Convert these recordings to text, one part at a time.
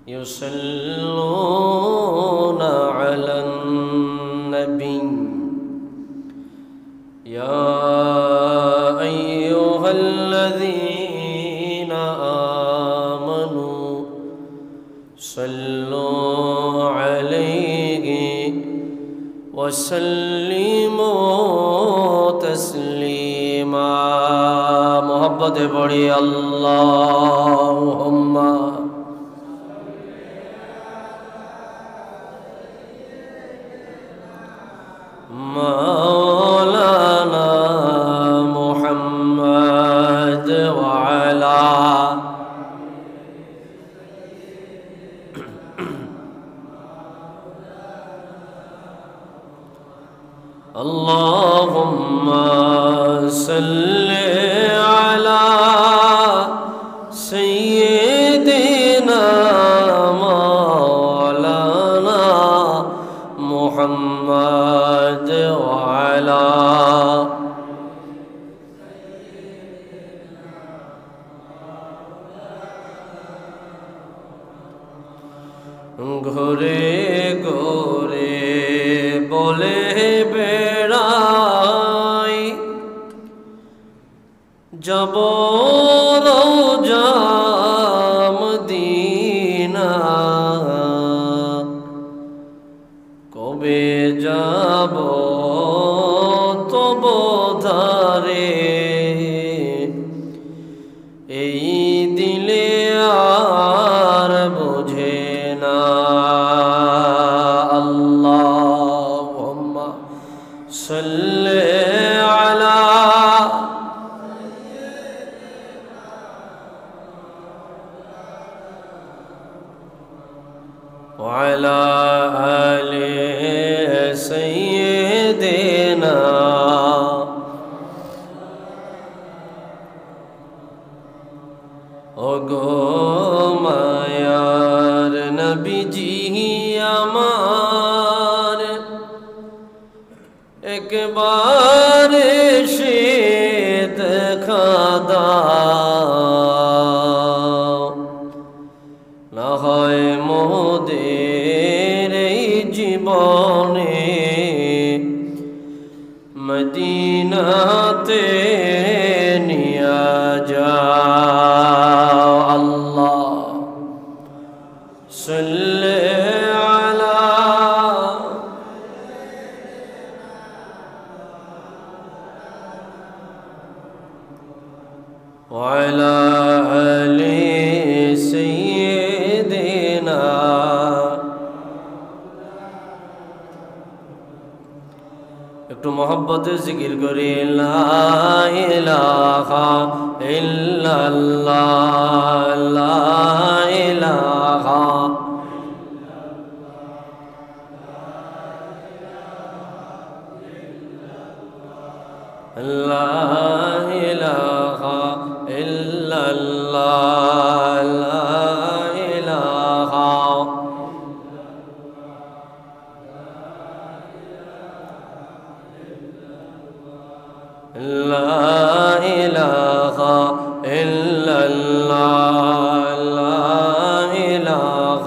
يصلون على النبي يا أيها الذين آمنوا صلوا عليه وسلموا تسليما محبت بڑی اللهم مولانا محمد وعلى اللهم صل على سيدنا مولانا محمد وعلى ঘুরে ঘুরে বলে বেড়াই যাব রওজা মদিনা কবে যাব তব ধারে এই দিলে আর বোঝে না আল্লাহুম্মা সাল্লি আলা وعلى آل سيدنا ওগো মায়ার নবীজি আমার একবার এসে দেখা দাও না হয় মোদের এই জীবনে মদিনাতে নিয়া যাও আল্লাহ সাল্লি আলা وعلى آل سيدنا একটু মহব্বতে জিকির করি লা ইলাহা ইল্লাল্লাহ লা ইলাহা লা ইলাহা ইল্লাল্লাহ লা ইলাহা لا إله إلا الله لا إله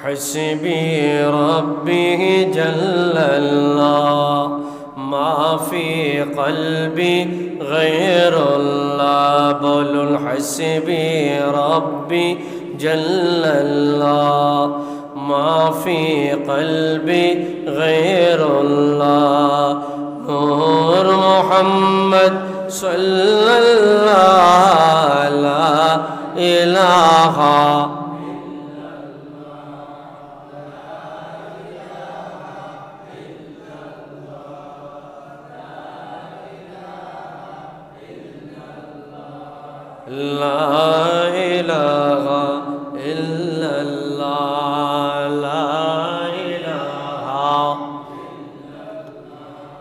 حسبي ربي جل الله ما في قلبي غير الله بولوا حسبي ربي جل الله ما في قلبي غير الله نور محمد صلى الله لا إله لا إله إلا الله لا إله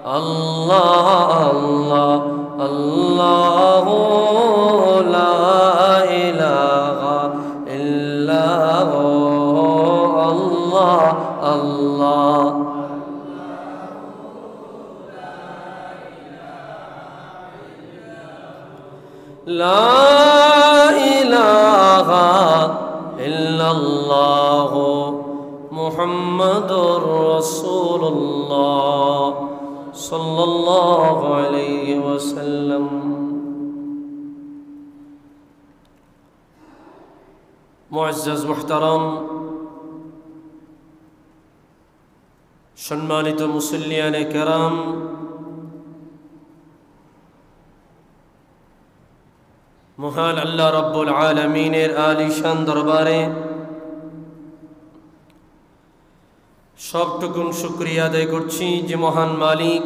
الله الله الله لا إله إلا هو الله الله ইল্লাল্লাহ লা ইলাহা ইল্লাল্লাহ মুহাম্মাদুর রাসূলুল্লাহ সাল্লাল্লাহু আলাইহি ওয়াসাল্লাম। মুআজ্জাজ মুহতারাম, সম্মানিত মুসল্লিয়ানে কেরাম, মহান আল্লাহ রাব্বুল আলামিনের আলিশান দরবারে সবটুকুন শুকরিয়া আদায় করছি যে মহান মালিক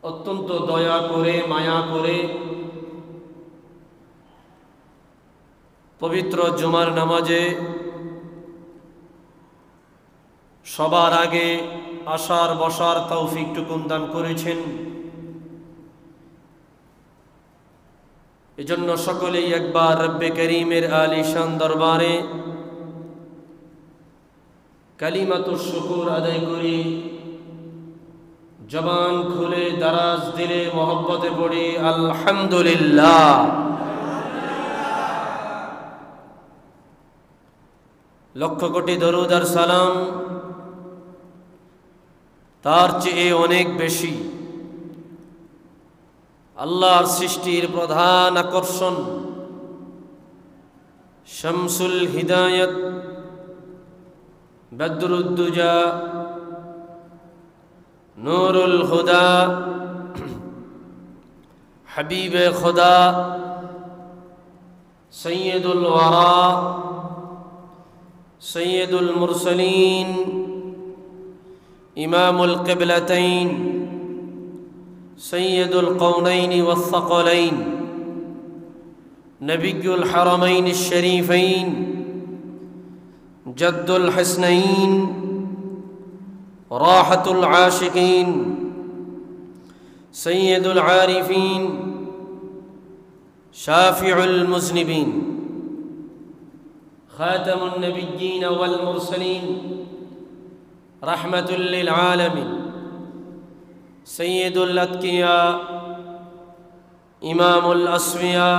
অত্যন্ত দয়া করে মায়া করে পবিত্র জুমার নামাজে সবার আগে আসার বসার তৌফিকটুকুন দান করেছেন। এজন্য সকলেই একবার রব্বে করিমের আলিশান দরবারে কালিমাতুশ শুকর আদায় করি, জবান খুলে দারাজ দিলে মহব্বতে পড়ি আলহামদুলিল্লাহ। লক্ষ কোটি দরুদ আর সালাম তার চেয়ে অনেক বেশি আল্লাহর সৃষ্টির প্রধান আকর্ষণ শামসুল হিদায়াত বদরুদ্দুজা নূরুল হুদা হাবিবে খুদা সৈয়দুল ওয়ারা সৈয়দুল মুরসালিন ইমামুল কিবলাতাইন সৈয়দুল কওনাইন ওয়াস সাকলাইন নবিয়ুল হারামাইন শরীফাইন জদ্দুল হাসনাইন রাহাতুল আশিকিন সৈয়দুল আরিফিন শাফিউল মুজনিবিন খাতামুন নবিয়্যিন ওয়াল মুরসালিন রাহমাতুল লিল আলামিন সৈয়দুল আতকিয়া ইমামুল আসফিয়া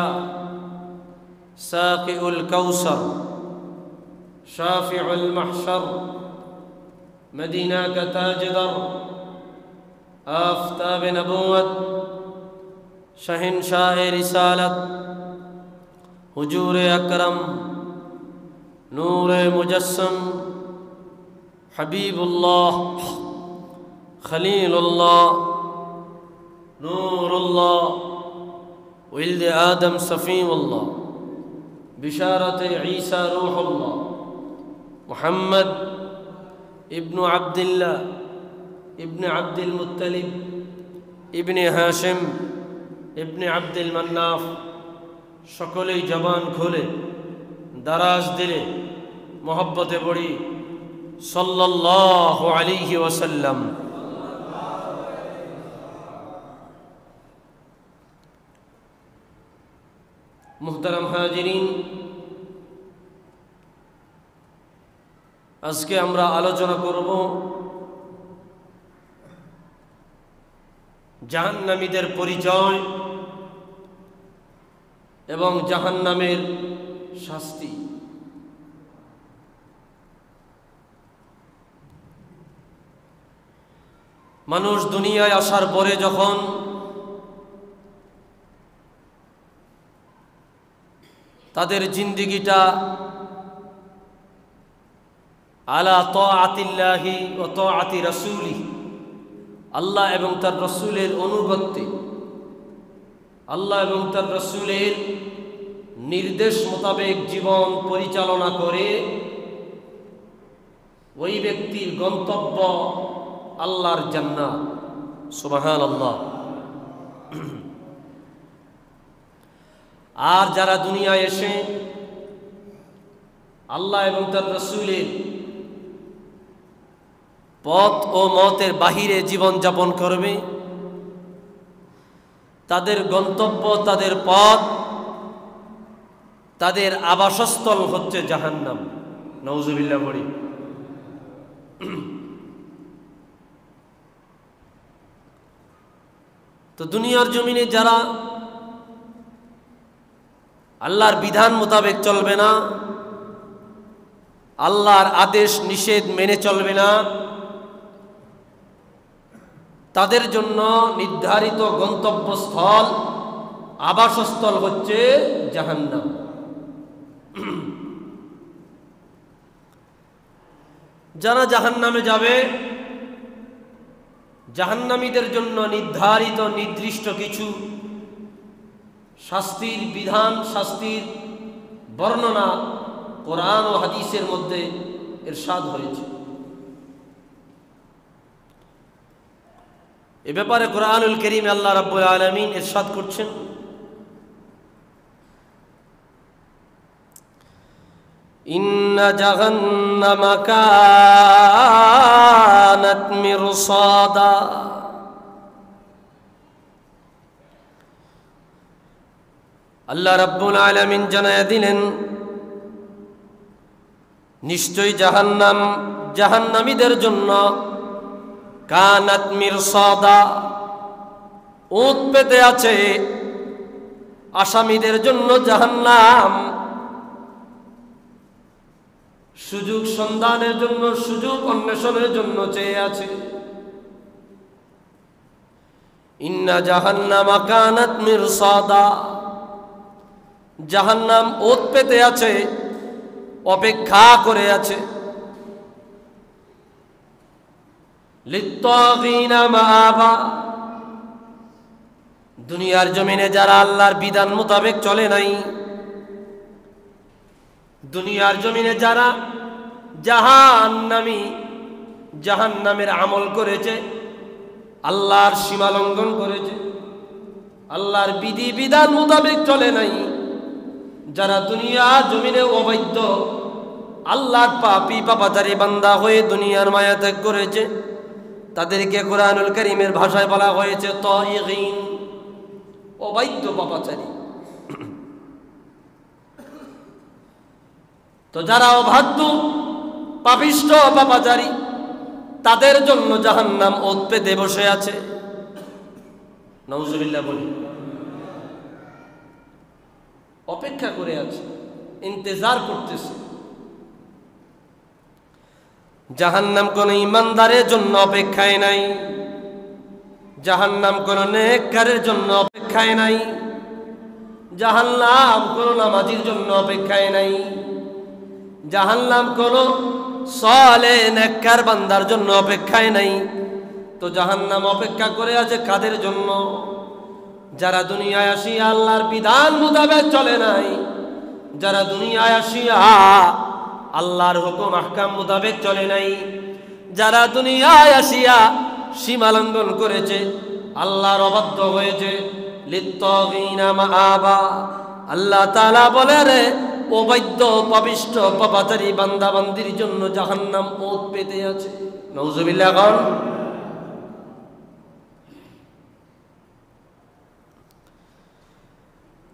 সাকিউল কাউসার শাফিউল মাহশর মদিনা কা তাজদার আফতাব নবুয়ত শহনশাহ রিসালত হুজুর আকরম নূর মুজস্সম হাবিবুল্লাহ খলিলুল্লাহ নূরুল্লাহ ওয়ালিদ আদম সফিউল্লাহ বিশারত ঈসা রূহুল্লাহ মুহাম্মদ ইবনু আব্দুল্লাহ ইবনে আব্দুল মুত্তালিব ইবনে হাশিম ইবনে আব্দুল মান্নাফ সকলেই জবান খুলে দারাজ দিলে মহব্বতে পড়ি সাল্লাল্লাহু আলাইহি ওয়াসাল্লাম। মুহতারাম হাজিরিন, আজকে আমরা আলোচনা করব জাহান্নামীদের পরিচয় এবং জাহান্নামের শাস্তি। মানুষ দুনিয়ায় আসার পরে যখন তাদের জিন্দেগিটা আলা তাআতিল্লাহি ওয়া তাআতি রাসূলিহি, আল্লাহ এবং তার রাসূলের অনুগত্যে, আল্লাহ এবং তার রাসূলের নির্দেশ মোতাবেক জীবন পরিচালনা করে ওই ব্যক্তির গন্তব্য আল্লাহর জান্নাত। সুবহানাল্লাহ। আর যারা দুনিয়ায় এসে আল্লাহ এবং তার রাসূলের পথ ও মতের বাহিরে জীবন যাপন করবে, তাদের গন্তব্য, তাদের পথ, তাদের আবাসস্থল হচ্ছে জাহান্নাম। নাউজুবিল্লাহ পড়ি। তো দুনিয়ার জমিনে যারা আল্লাহর বিধান মোতাবেক চলবে না, আল্লাহর আদেশ নিষেধ মেনে চলবে না, তাদের জন্য নির্ধারিত গন্তব্যস্থল, আবাসস্থল হচ্ছে জাহান্নাম। যারা জাহান্নামে যাবে, জাহান্নামীদের জন্য নির্ধারিত নির্দিষ্ট কিছু শাস্তির বিধান, শাস্তির বর্ণনা কোরআন ও হাদিসের মধ্যে ইরশাদ হয়েছে। এ ব্যাপারে কোরআনুল কারীমে আল্লাহ রাব্বুল আলামিন ইরশাদ করছেন, ইন্না জাহান্নামা কানাত মিরসাদা। আল্লাহ রাব্বুল আলামিন জানায়া দিলেন, নিশ্চয়ই জাহান্নাম জাহান্নামীদের জন্য কানাত মিরসাদা, ওঁত পেতে আছে। আসামীদের জন্য জাহান্নাম সুযোগ সন্ধানের জন্য, সুযোগ অন্বেষণের জন্য চেয়ে আছে। ইন্না জাহান্নামা কানাত মিরসাদা, জাহান্নাম ওত পেতে আছে, অপেক্ষা করে আছে। লিত্তাগিনা মাআবা, দুনিয়ার জমিনে যারা আল্লাহর বিধান মোতাবেক চলে নাই, দুনিয়ার জমিনে যারা জাহান্নামী, জাহান্নামের আমল করেছে, আল্লাহর সীমা লঙ্ঘন করেছে, আল্লাহর বিধি বিধান মোতাবেক চলে নাই, যারা দুনিয়ার জমিনে অবৈধ আল্লাহর পাপী পাপাচারী বান্দা হয়ে দুনিয়ার মায়া ত্যাগ করেছে, তাদেরকে কোরআনুল কারীমের ভাষায় বলা হয়েছে তায়গীন, অবৈধ পাপাচারী। তো যারা অবাধ্য পাপিষ্ঠ পাপাচারী, তাদের জন্য জাহান্নাম ওত পেতে বসে আছে। নাউজুবিল্লাহ বলি, অপেক্ষা করে আছে, ইন্তজার করতেছে। জাহান্নাম কোন ইমানদারের জন্য অপেক্ষায় নাই, জাহান্নাম কোন নেককারের জন্য অপেক্ষায় নাই, জাহান্নাম কোন নামাজীর জন্য অপেক্ষায় নাই, জাহান্নাম কোন সালেহ নেককার বান্দার জন্য অপেক্ষায় নাই। তো জাহান্নাম অপেক্ষা করে আছে কাদের জন্য? যারা দুনিয়ায় আসিয়া আল্লাহর বিধান মোতাবেক চলে নাই, যারা দুনিয়ায় আসিয়া আল্লাহর হুকুম আহকাম মোতাবেক চলে নাই, যারা দুনিয়ায় আসিয়া সীমা লঙ্ঘন করেছে, আল্লাহর অবাধ্য হয়েছে। লিত্তাগিনা মাআবা, আল্লাহ তাআলা বলে রে অবৈধ পাপিষ্ঠ পাপাচারী বান্দা বান্দির জন্য জাহান্নাম ওত পেতে আছে। নাউজুবিল্লাহ। কোন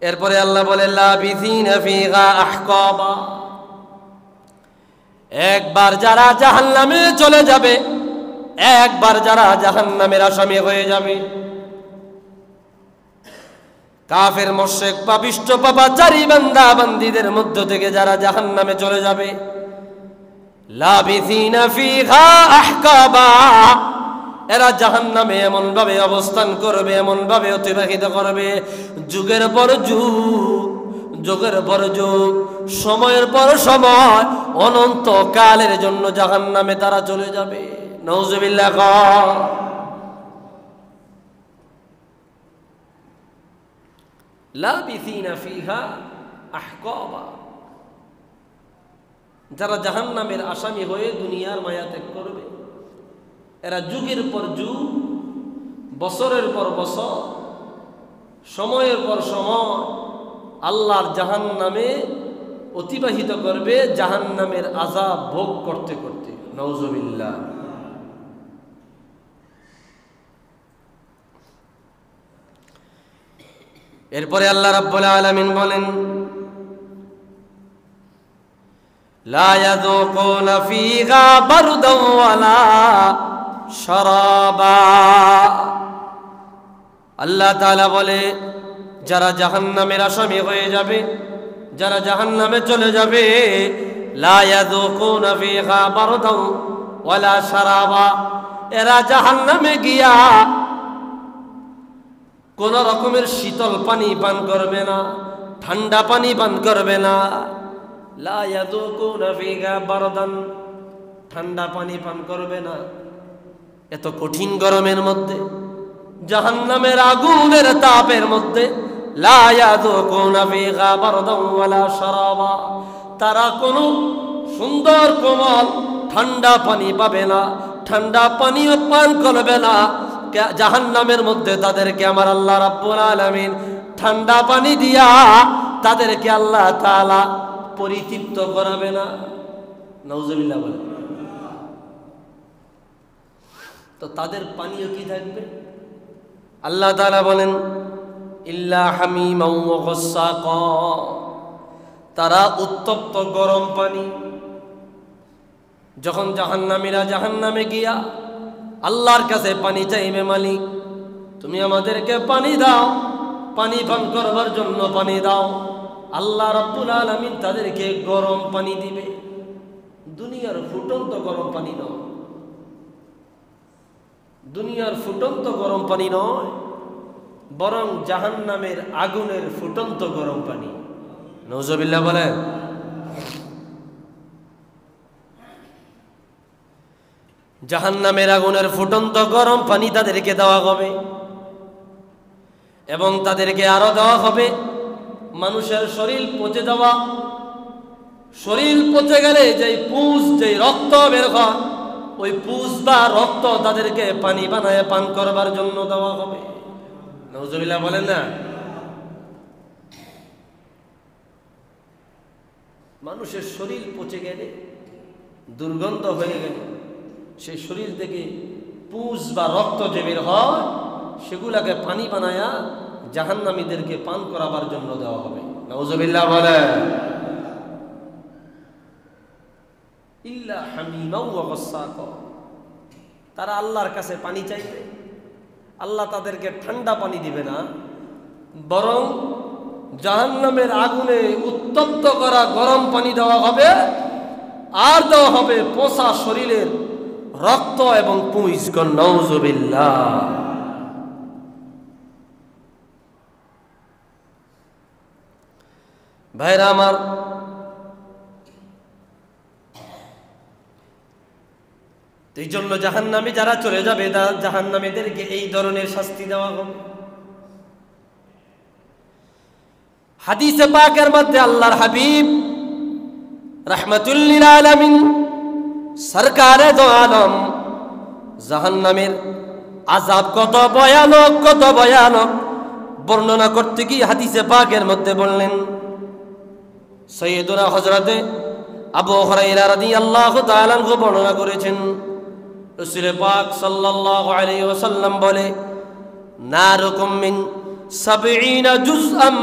এরপরে আল্লাহ বলে লাবিথিনা ফিহা আহকাবা, একবার যারা জাহান্নামে চলে যাবে, একবার যারা জাহান্নামের আসামি হয়ে যাবে, কাফের মুশরিক পাপিষ্ঠ পাপাচারী বান্দা বান্দীদের মধ্য থেকে যারা জাহান্নামে চলে যাবে, লাবিথিনা ফিহা আহকাবা, এরা জাহান্নামে এমন ভাবে অবস্থান করবে, এমন ভাবে অতিবাহিত করবে, যুগের পর যুগ, যুগের পর যুগ, সময়ের পর সময়, অনন্ত কালের জন্য জাহান্নামে তারা চলে যাবে। নাউজুবিল্লাহ। লাবিথিনা ফিহা আহকাবা, যারা জাহান্নামের আসামি হয়ে দুনিয়ার মায়া ত্যাগ করবে, এরা যুগের পর যুগ, বছরের পর বছর, সময়ের পর সময় আল্লাহর জাহান্নামে অতিবাহিত করবে, জাহান্নামের আযাব ভোগ করতে করতে। নাউজুবিল্লাহ। এরপরে আল্লাহ রাব্বুল আলামিন বলেন লা ইয়াযুকুনা ফীহা বারদান ওয়ালা শারাবা। আল্লাহ তাআলা বলে, যারা জাহান্নামের আসামি হয়ে যাবে, যারা জাহান্নামে চলে যাবে, লা ইয়াযুকুনা ফীহা বারদান ওয়ালা শারাবা, এরা জাহান্নামে গিয়া কোন রকমের শীতল পানি পান করবে না, ঠান্ডা পানি পান করবে না। লা ইয়াযুকুনা ফীহা বারদান, ঠান্ডা পানি পান করবে না। এত কঠিন গরমের মধ্যে, জাহান্নামের আগুনের তাপের মধ্যে, লা ইয়াযুকুনা ফীহা বারদান ওয়ালা শারাবা, তারা কোনো সুন্দর কোমল ঠান্ডা পানি পাবে না, ঠান্ডা পানিও পান করবে না। জাহান্নামের মধ্যে তাদেরকে আমার আল্লাহ রাব্বুল আলামিন ঠান্ডা পানি দিয়া তাদেরকে আল্লাহ তাআলা পরিতৃপ্ত করাবে না। নাউজুবিল্লাহ বলে। তো তাদের পানীয় কি থাকবে? আল্লাহ তাআলা বলেন, ইল্লা হামিমান ওয়া গাসসাকা, তারা উত্তপ্ত গরম পানি। যখন জাহান্নামীরা জাহান্নামে গিয়া আল্লাহর কাছে পানি চাইবে, মালিক তুমি আমাদেরকে পানি দাও, পানি পান করবার জন্য পানি দাও, আল্লাহ রাব্বুল আলামিন তাদেরকে গরম পানি দিবে। দুনিয়ার ফুটন্ত গরম পানি নয়, দুনিয়ার ফুটন্ত গরম পানি নয়, বরং জাহান্নামের আগুনের ফুটন্ত গরম পানি। নাউজুবিল্লাহ বলেন। জাহান্নামের আগুনের ফুটন্ত গরম পানি তাদেরকে দেওয়া হবে, এবং তাদেরকে আরো দেওয়া হবে মানুষের শরীর পচে যাওয়া, শরীর পচে গেলে যেই পুঁজ, যেই রক্ত বের হয়, ওই পুঁজ বা রক্ত তাদেরকে পানি বানায় পান করবার জন্য দেওয়া হবে। নাউজুবিল্লাহ বলেন না। মানুষের শরীর পচে গেলে, দুর্গন্ধ হয়ে গেলে, সেই শরীর থেকে পুঁজ বা রক্ত যে বের হয়, সেগুলাকে পানি বানায়া জাহান্নামীদেরকে পান করাবার জন্য দেওয়া হবে। নাউজুবিল্লাহ বলেন। ইল্লা হামিমান ওয়া গাসসাকা, তারা আল্লাহর কাছে পানি চাইবে, আল্লাহ তাদেরকে ঠান্ডা পানি দিবে না, বরং জাহান্নামের আগুনে উত্তপ্ত করা গরম পানি দেওয়া হবে, আর দেওয়া হবে পচা শরীরের রক্ত এবং পুঁজ। নাউজুবিল্লাহ। ভাইরা আমার, এই জন্য জাহান্নামী যারা চলে যাবে, জাহান্নামীদেরকে এই ধরনের শাস্তি দেওয়া হবে। হাদিসে পাকের মধ্যে আল্লাহর হাবিব রাহমাতুল লিল আলামিন সরকারে দো আলম জাহান্নামের আযাব কত ভয়ানক, কত ভয়ানক বর্ণনা করতে গিয়ে হাদিসে পাকের মধ্যে বললেন, সাইয়্যিদুনা হযরতে আবু হুরায়রা রাদিয়াল্লাহু তাআলা আনহু বর্ণনা করেছেন, রাসূল পাক সাল্লাল্লাহু আলাইহি ওয়াসাল্লাম বলে, নারুকুম মিন 70 জুজআম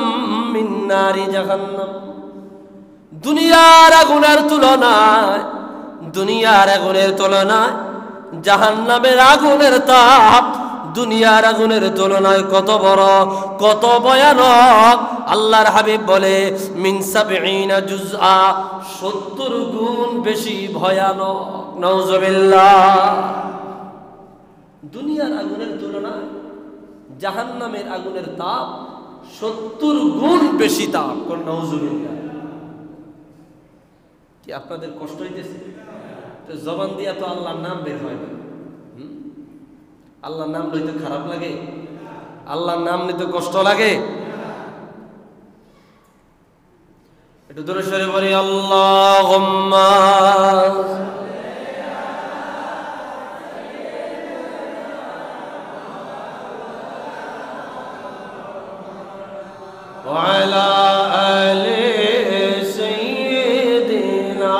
মিন নারি জাহান্নাম, দুনিয়ার আগুনের তুলনায়, দুনিয়ার আগুনের তুলনায় জাহান্নামের আগুনের তাপ দুনিয়ার আগুনের তুলনায় কত বড়, কত ভয়ানক। আল্লাহর হাবিব বলে, মিন 70 জুজআ, 70 গুণ বেশি ভয়ানক। নাউজুবিল্লাহ। দুনিয়ার আগুনের তুলনায় জাহান্নামের আগুনের তাপ 70 গুণ বেশি তাপ। নাউজুবিল্লাহ। কি আপনাদের কষ্ট হইতেছে? তো জবান দিয়া তো আল্লাহর নাম বের হয় না। আল্লাহর নাম লইতে খারাপ লাগে? আল্লাহর নাম নিতে কষ্ট লাগে? একটু দূরে সরে বলি, আল্লাহুম্মা ওয়া আলা আলি সাইয়্যিদিনা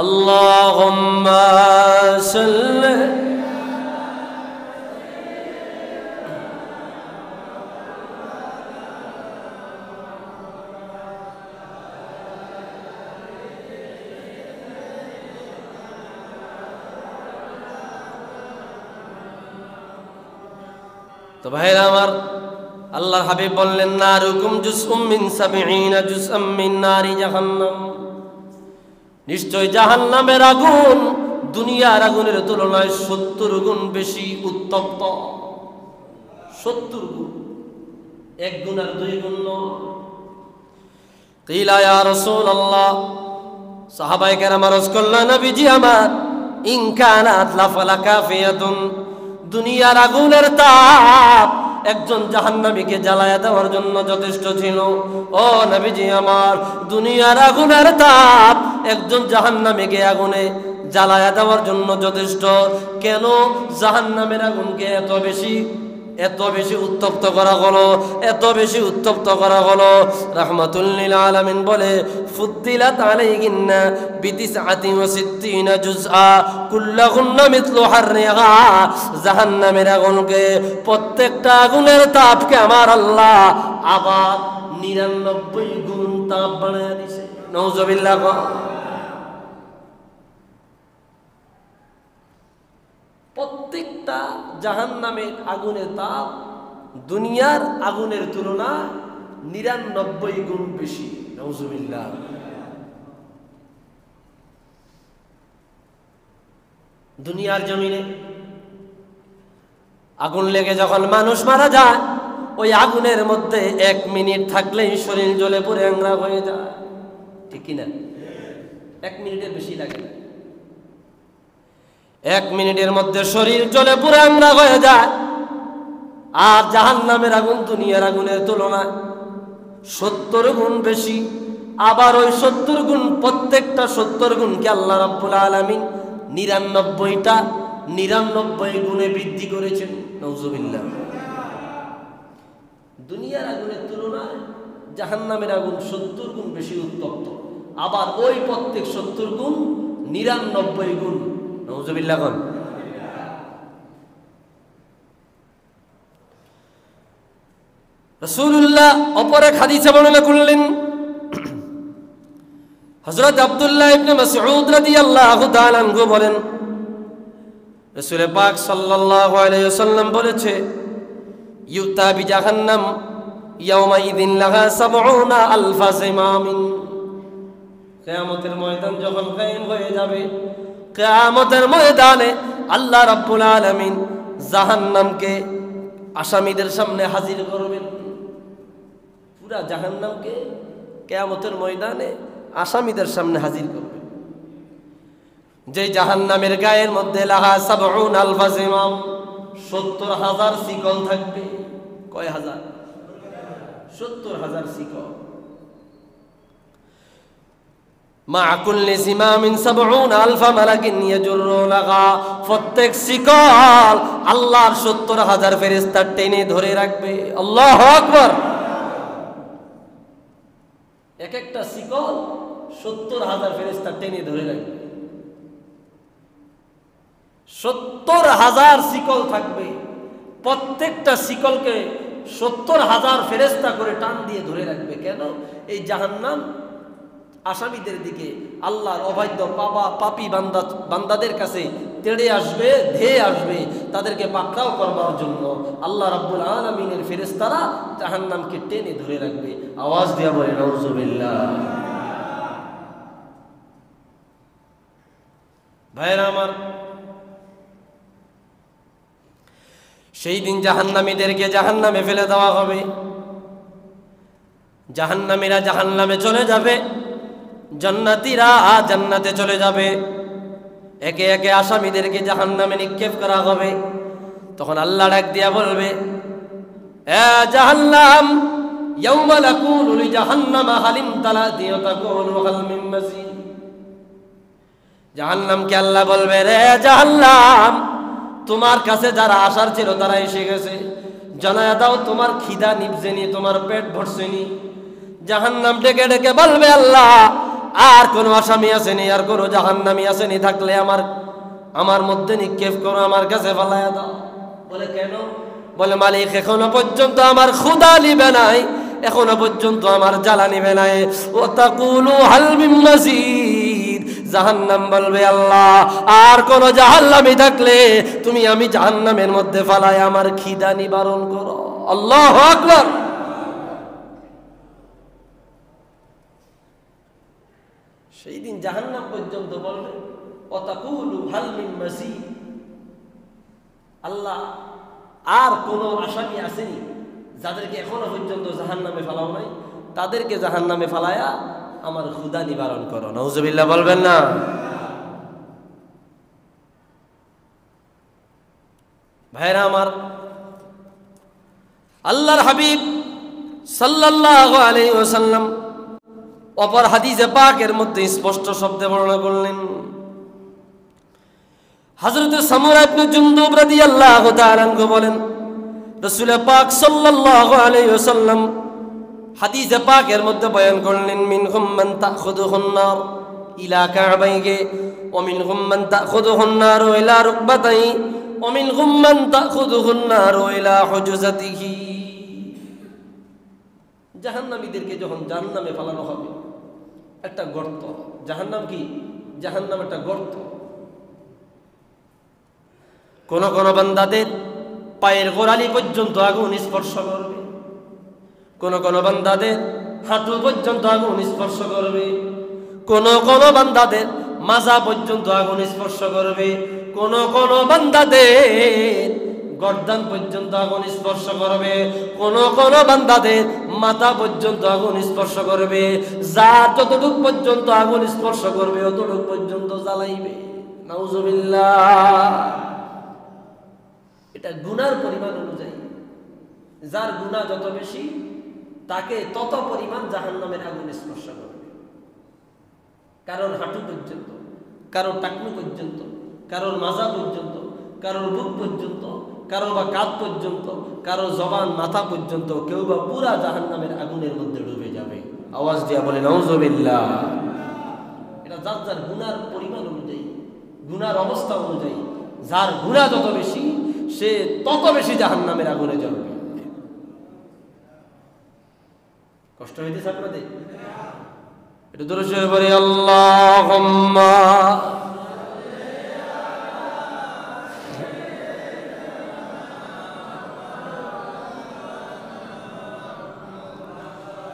আল্লাহুম্মা সাল্লি তো ভাইরা আমার, আল্লাহর হাবিব বললেন, নারুকুম জুসউম মিন 70 জুসআম মিন নারি জাহান্নাম, নিশ্চয় জাহান্নামের আগুন দুনিয়ার আগুনের তুলনায় 70 গুণ বেশি উত্তপ্ত। 70 গুণ, 1 গুণ আর 2 গুণ নয়। কিলা ইয়া রাসূলুল্লাহ, সাহাবায়ে কেরাম আরজ করলেন, নবীজি আমার, ইন কানাত লাফালা কাফিয়াতুন, দুনিয়ার আগুনের তাপ একজন জাহান্নামীকে জ্বালায়া দেওয়ার জন্য যথেষ্ট ছিল। ও নবীজি আমার, দুনিয়ার আগুনের তাপ একজন জাহান্নামীকে আগুনে জ্বালায়া দেওয়ার জন্য যথেষ্ট। কেন জাহান্নামের আগুনকে এত বেশি উত্তপ্ত করা হলো, এত বেশি উত্তপ্ত করা হলো? রাহমাতুল লিল আলামিন বলে, ফুদ্দিলাত আলাইহিন্না বিতিসআতি ওয়া সিত্তিনা জুজআ কুল্লুহুন্না মিথলু হাররিহা, জাহান্নামের আগুনকে, প্রত্যেকটা আগুনের তাপকে আমার আল্লাহ আবার 99 গুণ তাপ বানায় দিয়েছে। নাউজুবিল্লাহ। প্রত্যেকটা জাহান্নামের আগুনের তাপ দুনিয়ার আগুনের তুলনায় 99 গুণ বেশি। নাউজুবিল্লাহ। দুনিয়ার জমিনে আগুন লেগে যখন মানুষ মারা যায়, ওই আগুনের মধ্যে 1 মিনিট থাকলেই শরীর জ্বলে পুড়ে আংরা হয়ে যায়, ঠিক কিনা? 1 মিনিটের বেশি লাগে না। 1 মিনিটের মধ্যে শরীর জ্বলে পুড়ে আংরা হয়ে যায়। আর জাহান্নামের আগুন দুনিয়ার আগুনের তুলনায় 70 গুণ বেশি। আবার ওই 70 গুণ, প্রত্যেকটা 70 গুণকে আল্লাহ রাব্বুল আলামিন 99 গুণে বৃদ্ধি করেছেন। নাউজুবিল্লাহ। দুনিয়ার আগুনের তুলনায় জাহান্নামের আগুন 70 গুণ বেশি উত্তপ্ত। আবার ওই প্রত্যেক 70 গুণ 99 গুণ। নাউজুবিল্লাহ। রাসূলুল্লাহ অপর এক হাদিসে বর্ণনা করলেন, হযরত আব্দুল্লাহ ইবনে মাসউদ রাদিয়াল্লাহু তাআলা আনহু বলেন, রাসূল পাক সাল্লাল্লাহু আলাইহি ওয়াসাল্লাম বলেছে, ইউতা বিজাহান্নাম ইয়াওমা ইদিন লাহা 70 আলফা জিমামিন, কিয়ামতের ময়দান যখন কায়েম হয়ে যাবে, কিয়ামতের ময়দানে আল্লাহ রাব্বুল আলামিন জাহান্নামকে আসামীদের সামনে হাজির করবেন। পুরা জাহান্নামকে কিয়ামতের ময়দানে আসামীদের সামনে হাজির করবেন। যে জাহান্নামের গায়ের মধ্যে লাহা 70 আলফা জিমাম, 70,000 শিকল থাকবে। কয় হাজার? 70,000 শিকল। মা কুল্লি জিমামিন 70 আলফা মালাকিন ইয়াজুরুনাহা, প্রত্যেক শিকল আল্লাহর 70,000 ফেরেশতা টেনে ধরে রাখবে। আল্লাহু আকবার। এক একটা শিকল 70,000 ফেরেশতা টেনে ধরে রাখবে। 70,000 শিকল থাকবে, প্রত্যেকটা শিকলকে 70,000 ফেরেশতা করে টান দিয়ে ধরে রাখবে। কেন? এই জাহান্নাম আসামীদের দিকে আল্লাহর অবাধ্য পাপী বান্দাদের কাছে তেড়ে আসবে, ধেয়ে আসবে, তাদেরকে পাকড়াও করবার জন্য আল্লাহ রাব্বুল আলামিনের ফেরেশতারা জাহান্নামকে টেনে ধরে রাখবে। আওয়াজ দিয়া বলে নাউজুবিল্লাহ। ভাইরা আমার, সেই দিন জাহান্নামীদেরকে জাহান্নামে ফেলে দেওয়া হবে। জাহান্নামীরা জাহান্নামে চলে যাবে, জান্নাতীরা জান্নাতে চলে যাবে। একে একে আসামীদেরকে জাহান্নামে নিক্ষেপ করা হবে। তখন আল্লাহ ডাক দিয়া বলবে, এ জাহান্নাম, ইয়াউমা লাকুলু লিজাহান্নামা হালিম তালাতি ওয়া তাকুলু হাল মিন মাজিদ। জাহান্নামকে আল্লাহ বলবে, রে জাহান্নাম, তোমার কাছে যারা আসার ছিল তারা এসে গেছে, জানায়া দাও তোমার খিদা নিভছেনি, তোমার পেট ভরছেনি। জাহান্নাম ডেকে ডেকে বলবে, আল্লাহ, আর কোন আসামি আসেনি, আর কোন জাহান্নামী আসেনি, থাকলে আমার মধ্যে নিক্ষেপ করো, আমার কাছে ফালায়া দাও। বলে কেন? বলে মালিক, এখনো পর্যন্ত আমার ক্ষুধা নিবে নাই, এখনো পর্যন্ত আমার জ্বালা নিবে নাই। ও তাকুলু হাল মিন মাজিদ, জাহান্নাম বলবে আল্লাহ আর কোন জাহান্নামী থাকলে তুমি আমি জাহান্নামের মধ্যে ফালায় আমার খিদা নিবারণ করো। আল্লাহু আকবার। সেই দিন জাহান্নাম পর্যন্ত বলবে ওয়াতাকুলু হাল মিন মাজিদ, আল্লাহ আর কোন আসামি আসেনি যাদেরকে এখনো পর্যন্ত জাহান্নামে ফেলাও নাই, তাদেরকে জাহান্নামে ফেলায়া আমার ক্ষুধা নিবারণ করো। নাউজুবিল্লাহ বলবেন না? ভাইরা আমার, আল্লাহর হাবিব সাল্লাল্লাহু আলাইহি ওয়াসাল্লাম অপর হাদিসে পাকের মধ্যে স্পষ্ট শব্দে বর্ণনা করলেন, হযরত সামুরা ইবনে জুনদুব রাদিয়াল্লাহু তাআলা আনহু বলেন, রাসূল পাক সাল্লাল্লাহু আলাইহি ওয়াসাল্লাম হাদিসে পাকের মধ্যে বয়ান করলেন, মিনহুম মান তাখুযুহুন নার ইলা কা'বাইহি ওয়া মিনহুম মান তাখুযুহুন নার ইলা রুকবাতাইহি ওয়া মিনহুম মান তাখুযুহুন নার ইলা হুজুজাতিহি। জাহান্নামীদেরকে যখন জাহান্নামে ফেলানো হবে, একটা গর্ত, জাহান্নাম কি? জাহান্নাম একটা গর্ত। কোন কোন বান্দাদের পায়ের গোড়ালি পর্যন্ত আগুন স্পর্শ করবে, কোন কোন বান্দাদের হাঁটু পর্যন্ত আগুন স্পর্শ করবে, কোন কোন বান্দাদের মাজা পর্যন্ত আগুন স্পর্শ করবে, কোন কোন বান্দাদের গর্দান পর্যন্ত আগুন স্পর্শ করবে, কোন কোন বান্দাদের মাথা পর্যন্ত আগুন স্পর্শ করবে। যার যতটুক পর্যন্ত আগুন স্পর্শ করবে অতটুক পর্যন্ত জ্বালাইবে। নাউজুবিল্লাহ। এটা গুনার পরিমাণ অনুযায়ী, যার গুনাহ যত বেশি তাকে তত পরিমাণ জাহান্নামের আগুন স্পর্শ করবে। কারোর হাঁটু পর্যন্ত, কারোর টাকনু পর্যন্ত, কারোর মাজা পর্যন্ত, কারোর বুক পর্যন্ত, কারো বা কাঁধ পর্যন্ত, কারো জবান মাথা পর্যন্ত, কেউ বা পুরা জাহান্নামের আগুনের মধ্যে ডুবে যাবে। আওয়াজ দিয়া বলে নাউজুবিল্লাহ। এটা যার যার গুনার পরিমাণ অনুযায়ী, গুনার অবস্থা অনুযায়ী, যার গুনাহ যত বেশি সে তত বেশি জাহান্নামের আগুনে জ্বলবে। কষ্ট হইতেছে আপনাদের? এটা দরুদ শরীফ পড়ি, আল্লাহুম্মা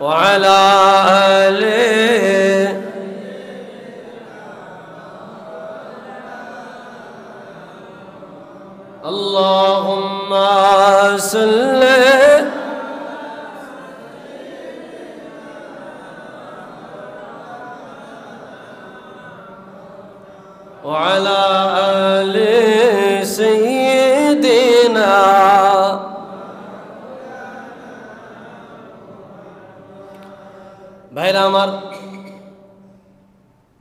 ওয়া আলা আলিহি আল্লাহুম্মা সাল্লি ওয়া আলা আলি সাইয়্যিদিনা। ভাইরা আমার,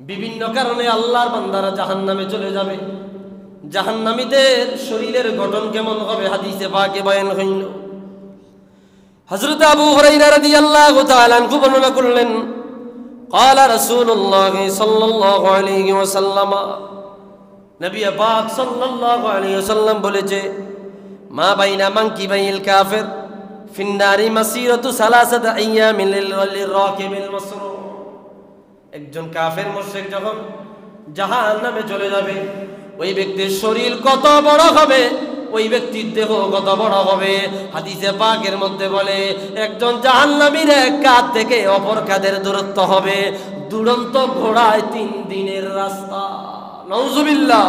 বিভিন্ন কারণে আল্লাহর বান্দারা জাহান্নামে চলে যাবে। জাহান্নামীদের শরীরের গঠন কেমন হবে হাদিসে পাকে বয়ান হইল। হযরত আবু হুরায়রা রাদিয়াল্লাহু তাআলা আনহু বর্ণনা করলেন, قال رسول الله صلى الله عليه وسلم, নবী পাক সাল্লাল্লাহু আলাইহি ওয়াসাল্লাম বলেছে, মা বাইনা মানকিবাইল কাফির ফিন নারি মাসিরাতু সালাসাত আইয়ামিন লিরাকিবিল মাসরুর। একজন কাফের মুশরিক যখন জাহান্নামে চলে যাবে, ওই ব্যক্তির শরীর কত বড় হবে, ওই ব্যক্তির দেহ কত বড় হবে। হাদিসে পাকের মধ্যে বলে, একজন জাহান্নামীর এক কাঁধ থেকে অপর কাঁধের দূরত্ব হবে দুরন্ত ঘোড়ায় 3 দিনের রাস্তা। নাউজুবিল্লাহ।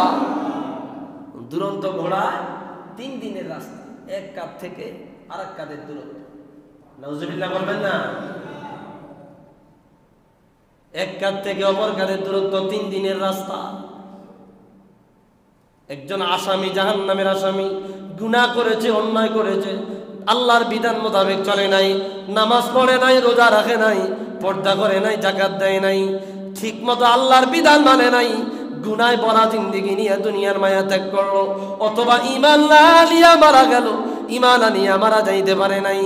দুরন্ত ঘোড়ায় 3 দিনের রাস্তা, এক কাঁধ থেকে আরেক কাঁধের দূরত্ব। নাউজুবিল্লাহ বলবেন না? এক কাঁধ থেকে অপর কাঁধের দূরত্ব 3 দিনের রাস্তা। একজন আসামি, জাহান্নামের আসামি, গুনাহ করেছে, অন্যায় করেছে, আল্লাহর বিধান মোতাবেক চলে নাই, নামাজ পড়ে নাই, রোজা রাখে নাই, পর্দা করে নাই, যাকাত দেয় নাই, ঠিক মতো আল্লাহর বিধান মানে নাই, গুনায় ভরা জিন্দেগি নিয়ে দুনিয়ার মায়া ত্যাগ করলো, অথবা ঈমান না নিয়ে মারা গেল, ঈমান আনিয়া মারা যাইতে পারে নাই,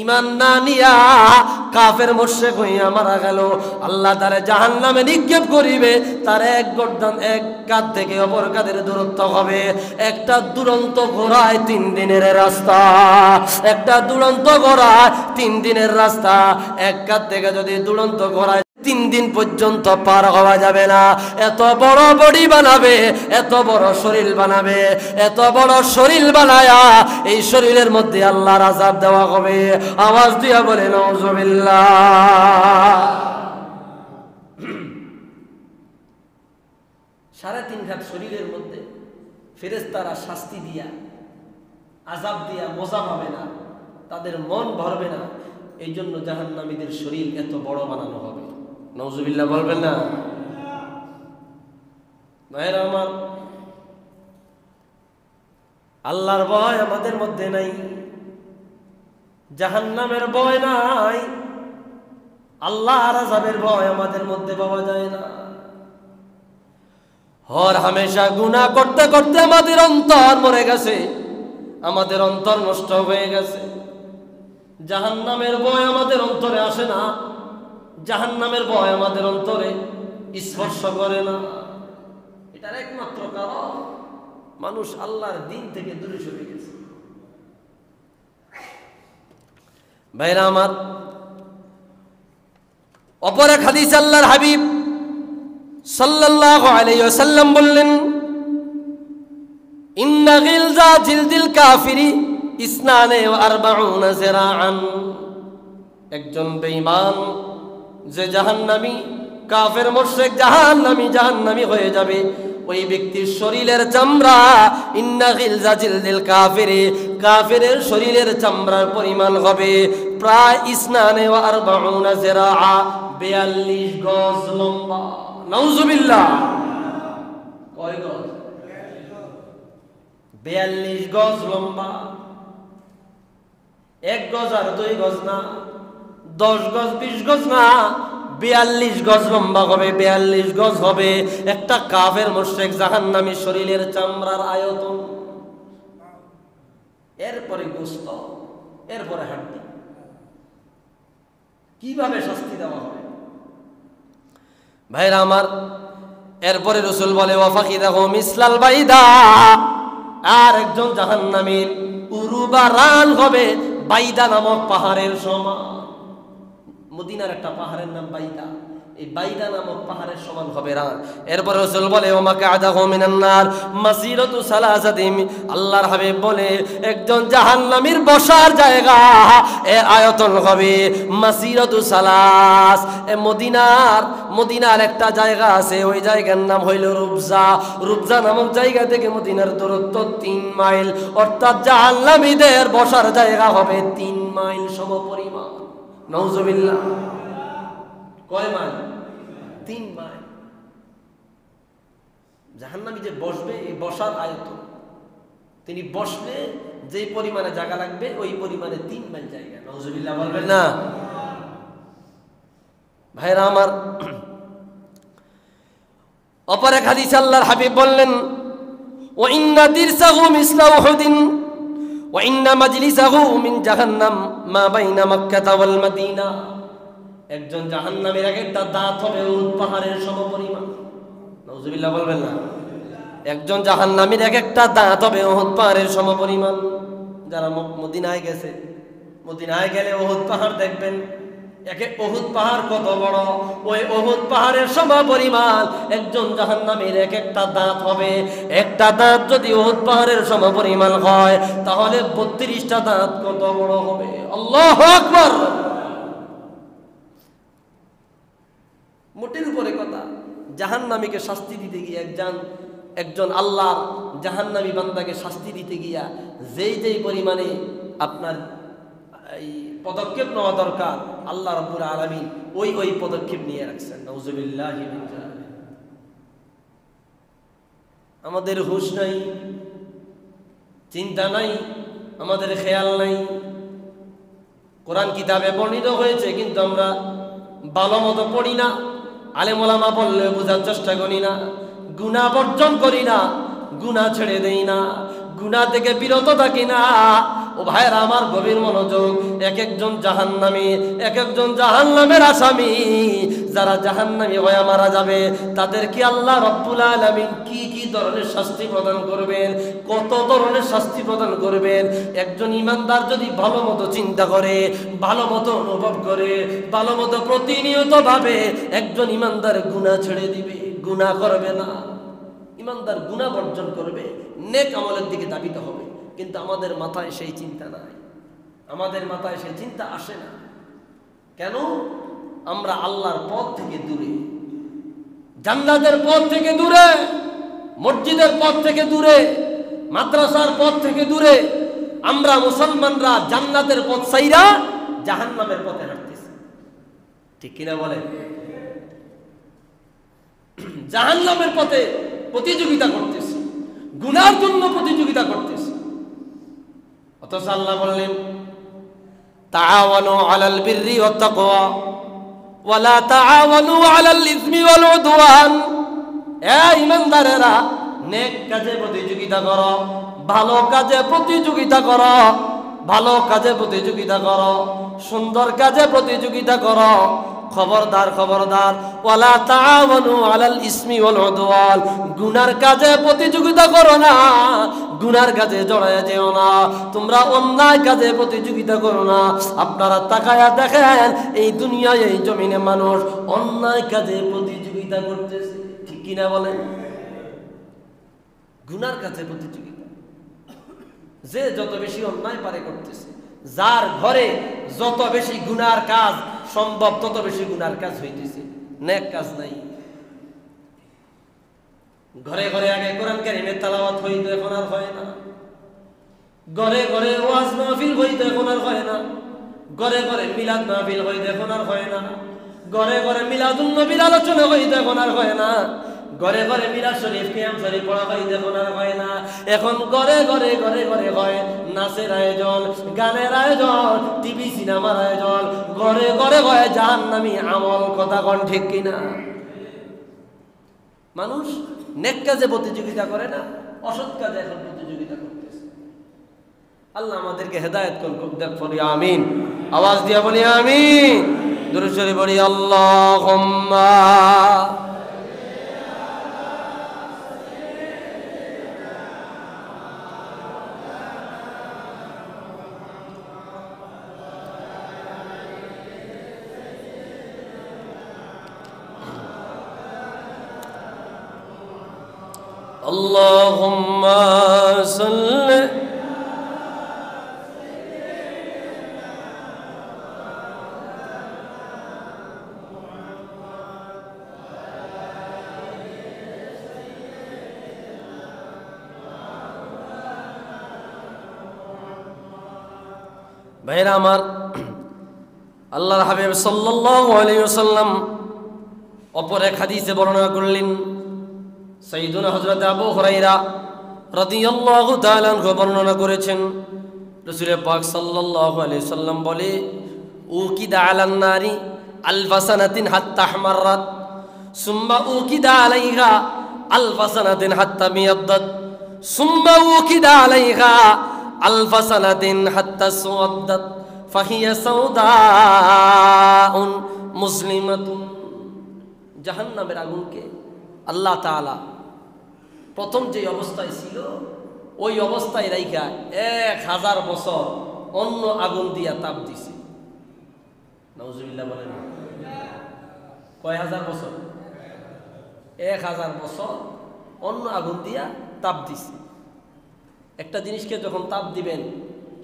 ঈমান না নিয়া কাফের মুশরিক হইয়া মারা গেল। আল্লাহ তারে জাহান্নামে নিক্ষেপ করিবে। তার এক গর্দান, এক কাঁধ থেকে অপর কাঁধের দূরত্ব হবে একটা দুরন্ত ঘোড়ায় 3 দিনের রাস্তা। একটা দুরন্ত ঘোড়ায় 3 দিনের রাস্তা। এক কাঁধ থেকে যদি দুরন্ত ঘোড়ায় 3 দিন পর্যন্ত পার হওয়া যাবে না। এত বড় বডি বানাবে, এত বড় শরীর বানাবে, এত বড় শরীর বানায়া এই শরীরের মধ্যে আল্লাহর আযাব দেওয়া হবে। আওয়াজ দিয়া বলে নাউজুবিল্লাহ। 3.5 হাত শরীরের মধ্যে ফেরেশতারা শাস্তি দিয়া, আযাব দিয়া মজা পাবে না, তাদের মন ভরবে না। এই জন্য জাহান্নামীদের শরীর এত বড় বানানো হবে। নাউজুবিল্লাহ বলবেন না? ভাইরা আমার, আল্লাহর ভয় আমাদের মধ্যে নাই, জাহান্নামের ভয় নাই, আল্লাহর আযাবের ভয় আমাদের মধ্যে পাওয়া যায় না। হর হামেশা গুনাহ করতে করতে আমাদের অন্তর মরে গেছে, আমাদের অন্তর নষ্ট হয়ে গেছে। জাহান্নামের ভয় আমাদের অন্তরে আসে না, জাহান্নামের ভয় আমাদের অন্তরে স্পর্শ করে না। এটার একমাত্র কারণ মানুষ আল্লাহর দ্বীন থেকে দূরে সরে গেছে। ভাইরা আমার, অপর এক হাদিস আল্লাহর হাবিব সাল্লাল্লাহু আলাইহি ওয়াসাল্লাম বললেন, ইন্না গিলজা জিলদিল কাফিরি ইসনানে ওয়া আরবাউনা জিরাআন। একজন বেঈমান যে জাহান্নামী, কাফের মুশরিক জাহান্নামী হয়ে যাবে, ওই ব্যক্তির শরীরের চামড়া, ইন্না গিলজা জিলদিল কাফিরি, কাফেরের শরীরের চামড়ার পরিমাণ হবে প্রায় ইসনানে ওয়া আরবাউনা জিরাআ, 42 গজ লম্বা। নাউজুবিল্লাহ। কয় গজ? 42 গজ লম্বা। 1 গজ আর 2 গজ না, 10 গজ 20 গজ না, 42 গজ লম্বা হবে, 42 গজ হবে একটা কাফের মুশরিক জাহান্নামী শরীরের চামড়ার আয়তন। এরপরে গোশত, এরপরে হাড্ডি। কিভাবে শাস্তি দেওয়া হবে ভাইরা আমার? এরপরে রাসূল বলে, ওয়াফাকিদাহু মিসলাল বাইদা, আর একজন জাহান্নামীর উরু বা রান হবে বাইদা নামক পাহাড়ের সমান। মদিনার একটা পাহাড়ের নাম বাইদা, এই বাইদা নামক পাহাড়ের সমান হবে রান। এরপর রাসূল বলে, ওয়া মাকআদাহু মিনান নার মাসিরাতু সালাসাতিম, আল্লাহর হাবিব বলে একজন জাহান্নামীর বসার জায়গা এর আয়তন হবে মাসিরাতু সালাস। মদিনার একটা জায়গা আছে, ওই জায়গার নাম হইল রুবজা। রুবজা নামক জায়গা থেকে মদিনার দূরত্ব 3 মাইল, অর্থাৎ জাহান্নামীদের বসার জায়গা হবে 3 মাইল সমপরিমাণ। নাউজুবিল্লাহ। কয় মাইল? 3 মাইল। জাহান্নামী যে বসবে, এই বসার আয়তন, তিনি বসলে যে পরিমাণে জায়গা লাগবে ওই পরিমাণে 3 মাইল জায়গা। নাউজুবিল্লাহ বলবেন না? ভাইরা আমার, অপর এক হাদিস আল্লাহর হাবিব বললেন, ওয়া ইন্না দিরসাহু মিসলা উহুদিন ওয়া ইন্না মাজলিসাহু মিন জাহান্নাম মা বাইনা মক্কা ওয়াল মদিনা। একজন জাহান্নামীর এক একটা দাঁত হবে উহুদ পাহাড়ের সমপরিমাণ। নাউজুবিল্লাহ বলবেন না? একজন জাহান্নামীর এক একটা দাঁত হবে উহুদ পাহাড়ের সমপরিমাণ। যারা মদিনায় গেছে, মদিনায় গেলে উহুদ পাহাড় দেখবেন, একে উহুদ পাহাড় কত বড়, ওই উহুদ পাহাড়ের সমপরিমাণ একজন জাহান্নামীর এক একটা দাঁত হবে। একটা দাঁত যদি উহুদ পাহাড়ের সমপরিমাণ হয়, তাহলে 32টা দাঁত কত বড় হবে! আল্লাহু আকবার। মোটের উপরে কথা, জাহান্নামীকে শাস্তি দিতে গিয়ে একজন আল্লাহর জাহান্নামী বান্দাকে শাস্তি দিতে গিয়া যেই পরিমাণে আপনার এই পদক্ষেপ নেওয়া দরকার, আল্লাহ রাব্বুল আলামিন ওই পদক্ষেপ নিয়ে রাখছেন। নাউজুবিল্লাহি মিন যালিক। আমাদের হুঁশ নাই, চিন্তা নাই, আমাদের খেয়াল নাই। কোরআন কিতাবে বর্ণিত হয়েছে, কিন্তু আমরা ভালো মতো পড়ি না, আলেম ওলামা বললে বোঝার চেষ্টা করি না, গুনাহ বর্জন করি না, গুনাহ ছেড়ে দেই না, গুনাহ থেকে বিরত থাকি না। ও ভাইরা আমার গভীর মনোযোগ, এক একজন জাহান্নামী, এক একজন জাহান্নামের আসামি। যারা জাহান্নামী হয়ে মারা যাবে তাদেরকে আল্লাহ রাব্বুল আলামিন কি কি ধরনের শাস্তি প্রদান করবেন, কত ধরনের শাস্তি প্রদান করবেন। একজন ইমানদার যদি ভালো মতো চিন্তা করে, ভালো মতো অনুভব করে, ভালো মতো প্রতিনিয়ত ভাবে, একজন ইমানদার গুনাহ ছেড়ে দিবে, গুনাহ করবে না। ইমানদার গুনাহ বর্জন করবে, নেক আমলের দিকে ধাবিত হবে। কিন্তু আমাদের মাথায় সেই চিন্তা নাই, আমাদের মাথায় সেই চিন্তা আসে না। কেন? আমরা আল্লাহর পথ থেকে দূরে, জান্নাতের পথ থেকে দূরে, মসজিদের পথ থেকে দূরে, মাদ্রাসার পথ থেকে দূরে। আমরা মুসলমানরা জান্নাতের পথ ছাইরা জাহান্নামের পথে হাঁটতেছি, ঠিক কিনা বলেন? জাহান্নামের পথে প্রতিযোগিতা করতেছি, গুনার জন্য প্রতিযোগিতা করতেছি। অথচ আল্লাহ বললেন, তাআওয়ানু আলাল বিররি ওয়াত তাকওয়া ওয়া লা তাআওয়ানু আলাল ইসমি ওয়াল উদওয়ান। এ ঈমানদারেরা, নেক কাজে প্রতিযোগিতা করো, ভালো কাজে প্রতিযোগিতা করো, ভালো কাজে প্রতিযোগিতা করো, সুন্দর কাজে প্রতিযোগিতা করো। খবরদার, খবরদার, ওয়ালা তাআওয়ানু আলাল ইসমি ওয়াল উদওয়ান। গুনার কাজে প্রতিযোগিতা করো না, গুনার কাজে জড়ায় যেও না, তোমরা অন্যায় কাজে প্রতিযোগিতা করো না। আপনারা তাকায়া দেখেন, এই দুনিয়ায়, এই জমিনে মানুষ অন্যায় কাজে প্রতিযোগিতা করতেছে, ঠিক কিনা বলেন? গুনার কাজে প্রতিযোগিতা, যে যত বেশি অন্যায় পারে করতেছে, যার ঘরে যত বেশি গুনার কাজ সম্ভব তত বেশি গুনার কাজ হইতেছে, নেক কাজ নাই। ঘরে ঘরে আগে কোরআন কারীমের তেলাওয়াত হইতো, এখন আর হয় না। ঘরে ঘরে ওয়াজ মাহফিল হইতো, এখন আর হয় না। ঘরে ঘরে মিলাদ মাহফিল হইতো, এখন আর হয় না। ঘরে ঘরে মিলাদুন নবীর আলোচনা হইতো, এখন আর হয় না। ঘরে ঘরে মিলাদ শরীফ, কিয়াম শরীফ পড়া হইতো, এখন আর হয় না। এখন ঘরে ঘরে ঘরে ঘরে হয় নাচের আয়োজন, গানের আয়োজন, টিভি সিনেমার আয়োজন। ঘরে ঘরে হয় জাহান্নামী আমল, কথা কোন ঠিক কিনা? মানুষ নেক কাজে প্রতিযোগিতা করে না, অসৎ কাজে এখন প্রতিযোগিতা করতেছে। আল্লাহ আমাদেরকে হেদায়েত করুন, বলি আমিন। আওয়াজ দিয়ে বলি আমিন। দুরূদ শরীফ বলি আল্লাহুম্মা। আল্লাহুম্মা সাল্লি ভাইরা আমার, আল্লাহর হাবিব সাল্লাল্লাহু আলাইহি ওয়াসাল্লাম অপর এক হাদিসে বর্ণনা করলেন। সাইয়্যিদুনা হযরত আবু হুরায়রা রাদিয়াল্লাহু তাআলা আনহু বর্ণনা করেছেন, রাসূল পাক সাল্লাল্লাহু আলাইহি ওয়াসাল্লাম বলে, উকিদা আলান নারি আলফা সানাতিন হাত্তা আহমারাত সুম্মা উকিদা আলাইহা আলফা সানাতিন হাত্তা মিয়াদ্দাত সুম্মা উকিদা আলাইহা আলফা সানাতিন হাত্তা সুওয়াদ্দাত ফাহিয়া সাউদাউন মুসলিমাতুন। জাহান্নামের আগুনকে আল্লাহ তাআলা প্রথম যে অবস্থায় ছিল ওই অবস্থায় রাইখা 1000 বছর অন্য আগুন দিয়া তাপ দিছে। নাউজুবিল্লাহ বলেন। কয় হাজার বছর? 1000 বছর অন্য আগুন দিয়া তাপ দিছে। একটা জিনিসকে যখন তাপ দিবেন,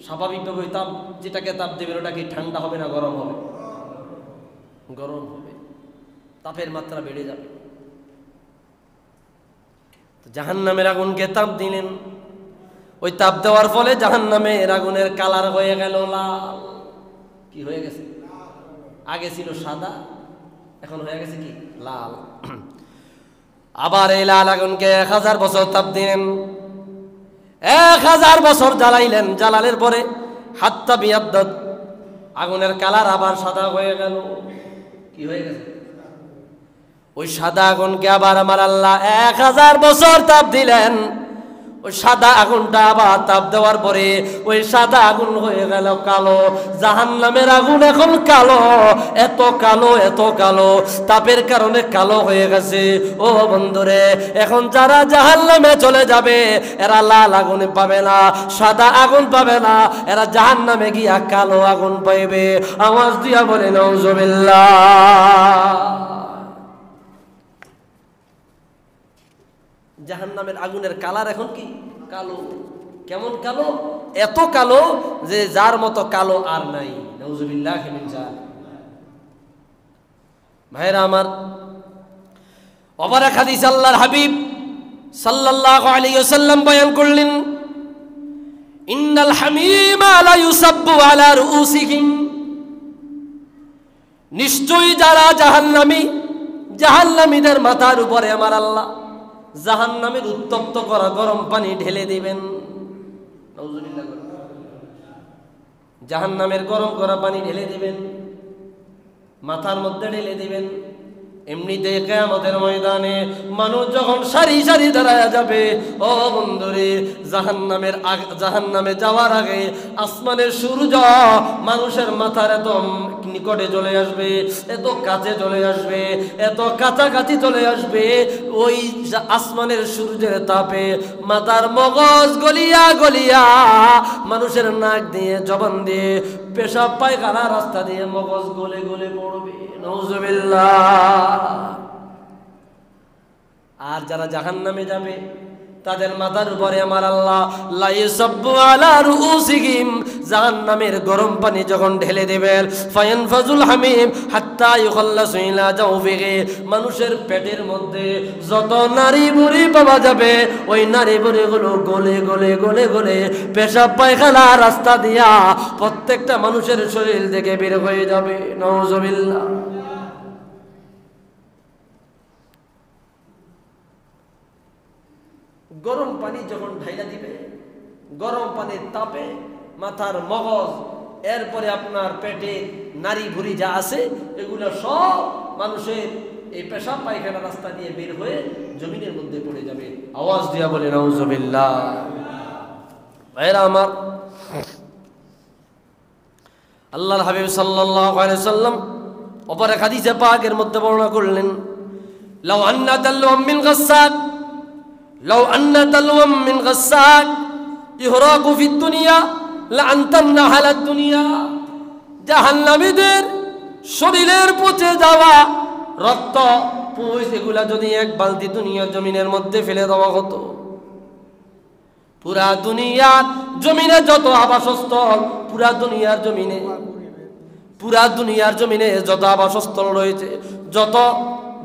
স্বাভাবিকভাবে ওই তাপ, যেটাকে তাপ দিবেন ওটা কি ঠান্ডা হবে না গরম হবে? গরম হবে, তাপের মাত্রা বেড়ে যাবে। জাহান্নামের আগুনকে তাপ দিলেন, ওই তাপ দেওয়ার ফলে জাহান্নামের আগুনের কালার হয়ে গেল লাল। কি হয়ে গেছে? আগে ছিল সাদা, এখন হয়ে গেছে কি লাল। আবার এই লাল আগুনকে 1000 বছর তাপ দিলেন, 1000 বছর জ্বালাইলেন। জ্বালালের পরে হাত্তা বিয়াদ্দাত, আগুনের কালার আবার সাদা হয়ে গেল। কি হয়ে গেছে? ওই সাদা আগুনকে আবার আমার আল্লাহ 1000 বছর তাপ দিলেন। ওই সাদা আগুনটা আবার তাপ দেওয়ার পরে ওই সাদা আগুন হয়ে গেল কালো। জাহান্নামের আগুন এখন কালো, এত কালো, এত কালো, তাপের কারণে কালো হয়ে গেছে। ও বন্ধুরে, এখন যারা জাহান্নামে চলে যাবে এরা লাল আগুন পাবে না, সাদা আগুন পাবে না, এরা জাহান্নামে গিয়া কালো আগুন পাইবে। আওয়াজ দিয়া বলে নাউজুবিল্লাহ। জাহান্নামের আগুনের কালার এখন কি কালো। কেমন কালো? এত কালো যে যার মতো কালো আর নাই। নাউজুবিল্লাহ মিন যালিক। ভাইরা আমার, অবাক হাদিস আল্লাহর হাবিব সাল্লাল্লাহু আলাইহি ওয়াসাল্লাম বয়ান করলেন, ইন্নাল হামিমা লা ইউসাব্বু আলা রুউসিহিম, নিশ্চয়ই যারা জাহান্নামী, জাহান্নামীদের মাথার উপরে আমার আল্লাহ জাহান্নামের উত্তপ্ত করা গরম পানি ঢেলে দিবেন। নাউজুবিল্লাহ। জাহান্নামের গরম করা পানি ঢেলে দিবেন, মাথার মধ্যে ঢেলে দিবেন। এমনিতে কিয়ামতের ময়দানে মানুষ যখন সারি সারি দাঁড়ায়া যাবে, ও বন্ধুরে, জাহান্নামে যাওয়ার আগে আসমানের সূর্য মানুষের মাথার এত নিকটে চলে আসবে, এত কাছে চলে আসবে, এত কাছাকাছি চলে আসবে, ওই আসমানের সূর্যের তাপে মাথার মগজ গলিয়া গলিয়া মানুষের নাক দিয়ে, জবান দিয়ে, পেশাব পায়খানা রাস্তা দিয়ে মগজ গলে গলে পড়বে। নাউজুবিল্লাহ। আর যারা জাহান্নামে যাবে তাদের মাথার উপরে আমার আল্লাহ লা ইউসাব্বু আলা রুউসিহিম, জাহান্নামের গরম পানি যখন ঢেলে দেবেন, ফায়ানফাজুল হামিম হাত্তা ইউখাল্লাসু ইলা জাওফিহি, মানুষের পেটের মধ্যে যত নারী বুড়ি পাওয়া যাবে ওই নারী বুড়িগুলো গলে গলে গলে গলে পেশাব পায়খানা রাস্তা দিয়া প্রত্যেকটা মানুষের শরীর থেকে বের হয়ে যাবে। নাউজুবিল্লাহ। গরম পানি যখন ঢাইলা দিবে, গরম পানির তাপে মাথার মগজ, এরপরে আপনার পেটে নারী ভুঁড়ি যা আছে এগুলো সব মানুষের এই পেশাব পায়খানা রাস্তা দিয়ে বের হয়ে জমিনের মধ্যে পড়ে যাবে। আওয়াজ দিয়া বলে নাউজুবিল্লাহ। ভাইরা আমার, আল্লাহর হাবিব সাল্লাল্লাহু আলাইহি ওয়াসাল্লাম অপর এক হাদিসে পাকের মধ্যে বর্ণনা করলেন, লাউ আন্না দাল্লুম মিন গাসসাক, লাউ আন্না দালওয়াম মিন গাসসাক ইহরাকু ফিদ দুনিয়া লাআনতান্না হালাদ দুনিয়া, জাহান্নামীদের শরীরের পচে যাওয়া রক্ত পুষ এগুলা যদি এক বালতি দুনিয়ার জমিনের মধ্যে ফেলে দেওয়া হতো, পুরা দুনিয়ার জমিনে যত আবাসস্থল, পুরা দুনিয়ার জমিনে যত আবাসস্থল রয়েছে, যত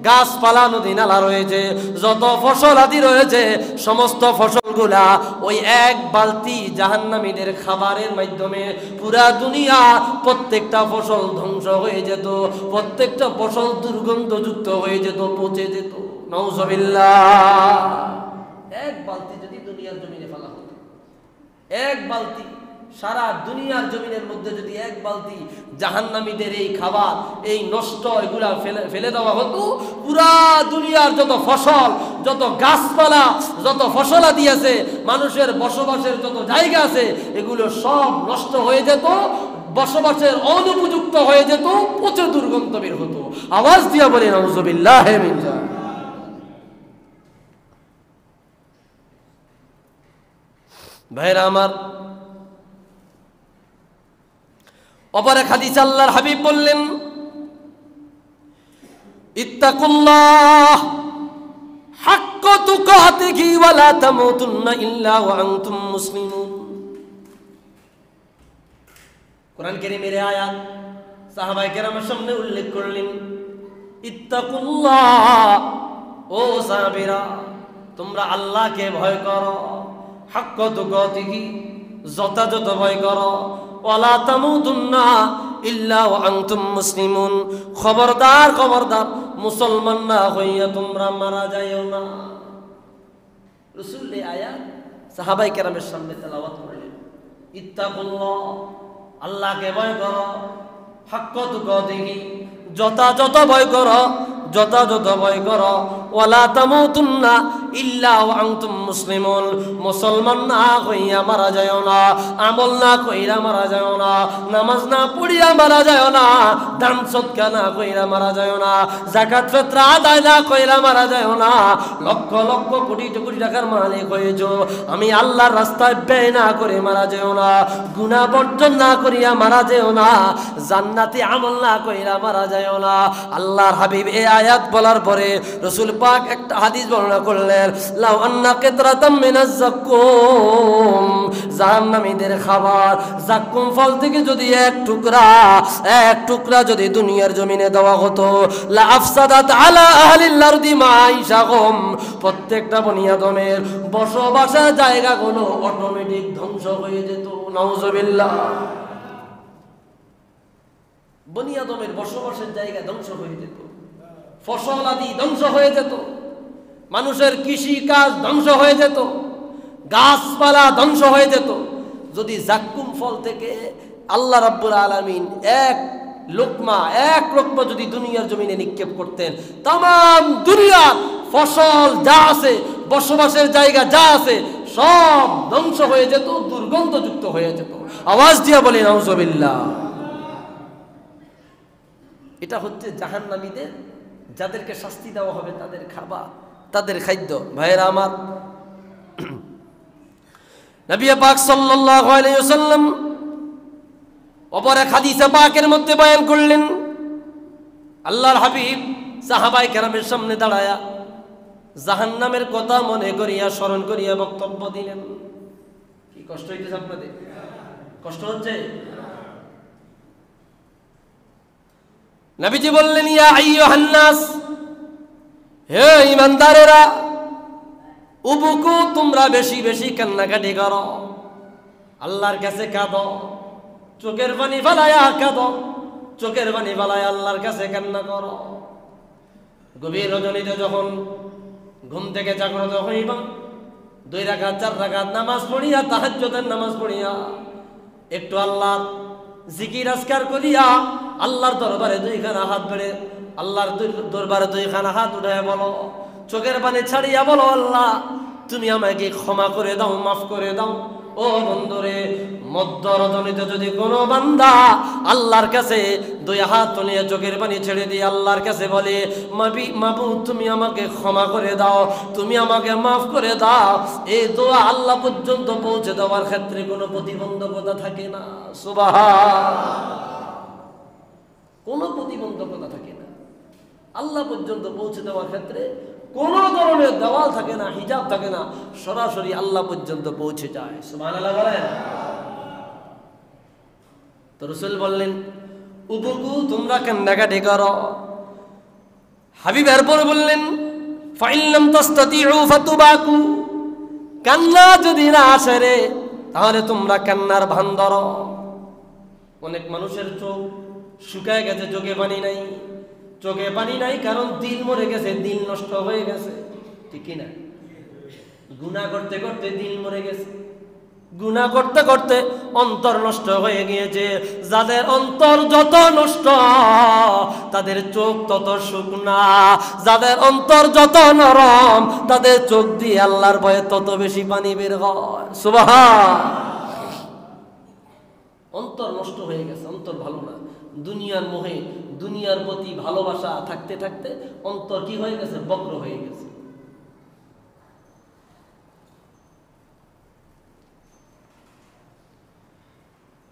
গাছপালা নদী নালা রয়েছে, যত ফসল আদি রয়েছে, সমস্ত ফসলগুলা ওই এক বালতি জাহান্নামীদের খাবারের মাধ্যমে পুরা দুনিয়া প্রত্যেকটা ফসল ধ্বংস হয়ে যেত, প্রত্যেকটা ফসল দুর্গন্ধযুক্ত হয়ে যেত, পচে যেত। নাউজুবিল্লাহ। এক বালতি যদি দুনিয়ার জমিনে ফেলা হতো, এক বালতি, সারা দুনিয়ার জমিনের মধ্যে যদি এক বালতি জাহান্নামীদের এই খাবার, এই নষ্ট এগুলা ফেলে দেওয়া হতো, পুরা দুনিয়ার যত ফসল, যত গাছপালা, যত ফসলাদি আছে, মানুষের বসবাসের যত জায়গা আছে, এগুলো সব নষ্ট হয়ে যেত, বসবাসের অনুপযুক্ত হয়ে যেত, পচে দুর্গন্ধ বের হতো। আওয়াজ দিয়া বলে নাউজুবিল্লাহ মিন যালিক। ভাইরা আমার, অপর এক হাদিসে আল্লাহর হাবিব বললেন, ইত্তাকুল্লাহ হাক্কা তুকাতিহি ওয়া লা তামুতুন্না ইল্লা ওয়া আনতুম মুসলিমুন। কোরআন কারীমের আয়াত সাহাবায়ে কেরামের সামনে উল্লেখ করলেন, ইত্তাকুল্লাহ, ও সাহাবীরা তোমরা আল্লাহকে ভয় করো, হাক্কা তুকাতিহি, যথাযথ ভয় করো, ওয়ালা তামুতুন্না ইল্লা ওয়া আনতুম মুসলিমুন, খবরদার খবরদার মুসলমান না হইয়া তোমরা মারা যাইও না। রাসূল এই আয়াত সাহাবায়ে কেরামের সামনে তেলাওয়াত করলেন, ইত্তাকুল্লাহ, আল্লাহকে ভয় করো, হাক্কা তুকাতিহি, যথাযথ ভয় করো, যথাযথ ভয় করো। ওয়ালা তামুতুন্না ইল্লা ওয়া আনতুম মুসলিমুন, মুসলমান না হইয়া মারা যায় না, আমল না কইরা মারা যায় না, নামাজ না পড়িয়া মারা যায় না, দান সদকা না কইরা মারা যায় না, যাকাত ফিতরা আদায় না কইরা মারা যায় না, লক্ষ লক্ষ কোটি কোটি টাকার মালিক হয়েছো, আমি আল্লাহর রাস্তায় ব্যয় না করে মারা যায় না, গুনাহ বর্জন না করিয়া মারা যায় না, জান্নাতি আমল না কইরা মারা যায় না। আল্লাহর হাবিব এই আয়াত বলার পরে রাসূল পাক একটা হাদিস বর্ণনা করলেন, লাউ আন্না কিতরাতাম মিনাজ যাক্কুম, জাহান্নামীদের খাবার যাক্কুম ফল থেকে যদি এক টুকরা যদি দুনিয়ার জমিনে দেওয়া হতো, লা আফসাদাত আলা আহলিল আরদি মাঈশাহুম, প্রত্যেকটা বনি আদমের বসবাসের জায়গাগুলো অটোমেটিক ধ্বংস হয়ে যেত। নাউজুবিল্লাহ। বনি আদমের বসবাসের জায়গা ধ্বংস হয়ে যেত, ফসল আদি ধ্বংস হয়ে যেত, মানুষের কৃষি কাজ ধ্বংস হয়ে যেত, গাছপালা ধ্বংস হয়ে যেত, যদি যাক্কুম ফল থেকে আল্লাহ রাব্বুল আলামিন এক লোকমা যদি দুনিয়ার জমিনে নিক্ষেপ করতেন, তাম দুনিয়ার ফসল যা আছে, বসবাসের জায়গা যা আছে, সব ধ্বংস হয়ে যেত, দুর্গন্ধযুক্ত হয়ে যেত। আওয়াজ দিয়ে বলি নাউজুবিল্লাহ। এটা হচ্ছে জাহান্নামীদের, যাদেরকে শাস্তি দেওয়া হবে তাদের খাবার, তাদের খাদ্য। ভাইয়েরা আমার, নবী পাক সাল্লাল্লাহু আলাইহি ওয়াসাল্লাম অপর এক হাদিসে পাকের মধ্যে বয়ান করলেন, আল্লাহর হাবিব সাহাবায়ে কেরামের সামনে দাঁড়ায়া জাহান্নামের কথা মনে করিয়া স্মরণ করিয়া বক্তব্য দিলেন। কি কষ্ট হইতেছে আপনাদের? কষ্ট হচ্ছে? নবীজি বললেন, ইয়া আইয়ুহান নাস, হে ঈমানদারেরা, উবুকু, তোমরা বেশি বেশি কান্নাকাটি করো, আল্লাহর কাছে কাঁদো, চোখের পানি ফালায়া কাঁদো, চোখের পানি ফালায়া আল্লাহর কাছে কান্না করো। গভীর রজনীতে যখন ঘুম থেকে জাগ্রত হইবা, 2 রাকাত 4 রাকাত নামাজ পড়িয়া, তাহাজ্জুদের নামাজ পড়িয়া, একটু আল্লাহর জিকির আজকার করিয়া আল্লাহর দরবারে 2খানা হাত বেড়ে আল্লাহর দরবারে 2খানা হাত উঠায় বলো, চোখের পানি ছাড়িয়া বলো, আল্লাহ তুমি আমাকে ক্ষমা করে দাও, মাফ করে দাও। ও বন্ধুরে, মধ্য রজনীতে যদি কোনো বান্দা আল্লাহর কাছে 2 হাত তুলিয়া চোখের পানি ছেড়ে দিয়ে আল্লাহর কাছে বলে, মাবুদ তুমি আমাকে ক্ষমা করে দাও, তুমি আমাকে মাফ করে দাও, এই দোয়া আল্লাহ পর্যন্ত পৌঁছে দেওয়ার ক্ষেত্রে কোনো প্রতিবন্ধকতা থাকে না। সুবহান, কোনো প্রতিবন্ধকতা থাকে না। আল্লাহ পর্যন্ত পৌঁছে দেওয়ার ক্ষেত্রে কোনো ধরনের দেওয়াল থাকে না, হিজাব থাকে না, সরাসরি আল্লাহ পর্যন্ত পৌঁছে যায়। সুবহানাল্লাহ বলেন। তো রাসূল বললেন, উবুকু, তোমরা কান্নাকাটি করো। হাবিব এরপর বললেন, ফাইন লাম তাস্তাতিউ ফাতুবাকু, কান্না যদি না আসে রে, তাহলে তোমরা কান্নার ভান ধরো। অনেক মানুষের চোখ শুকায় গেছে, চোখে পানি নাই, চোখে পানি নাই কারণ দিল মরে গেছে, দিল নষ্ট হয়ে গেছে, ঠিক কি না? গুনাহ করতে করতে দিল মরে গেছে, গুনাহ করতে করতে অন্তর নষ্ট হয়ে গিয়েছে। যাদের অন্তর যত নষ্ট, তাদের চোখ তত শুকনা, যাদের অন্তর যত নরম, তাদের চোখ দিয়ে আল্লাহর ভয়ে তত বেশি পানি বের হয়। সুবহান। অন্তর নষ্ট হয়ে গেছে, অন্তর ভালো না, দুনিয়ার মোহে, দুনিয়ার প্রতি ভালোবাসা থাকতে থাকতে অন্তর কি হয়ে গেছে? বক্র হয়ে গেছে।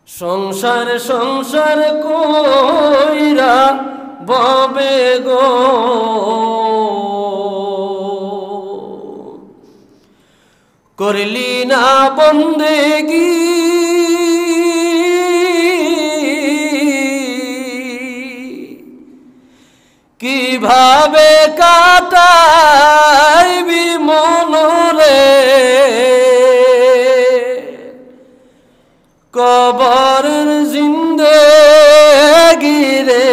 সংসার সংসার কইরা ববে গো, করলি না বন্দেগি, কিভাবে কাটাইবি মনরে, কবরের জিন্দেগি রে,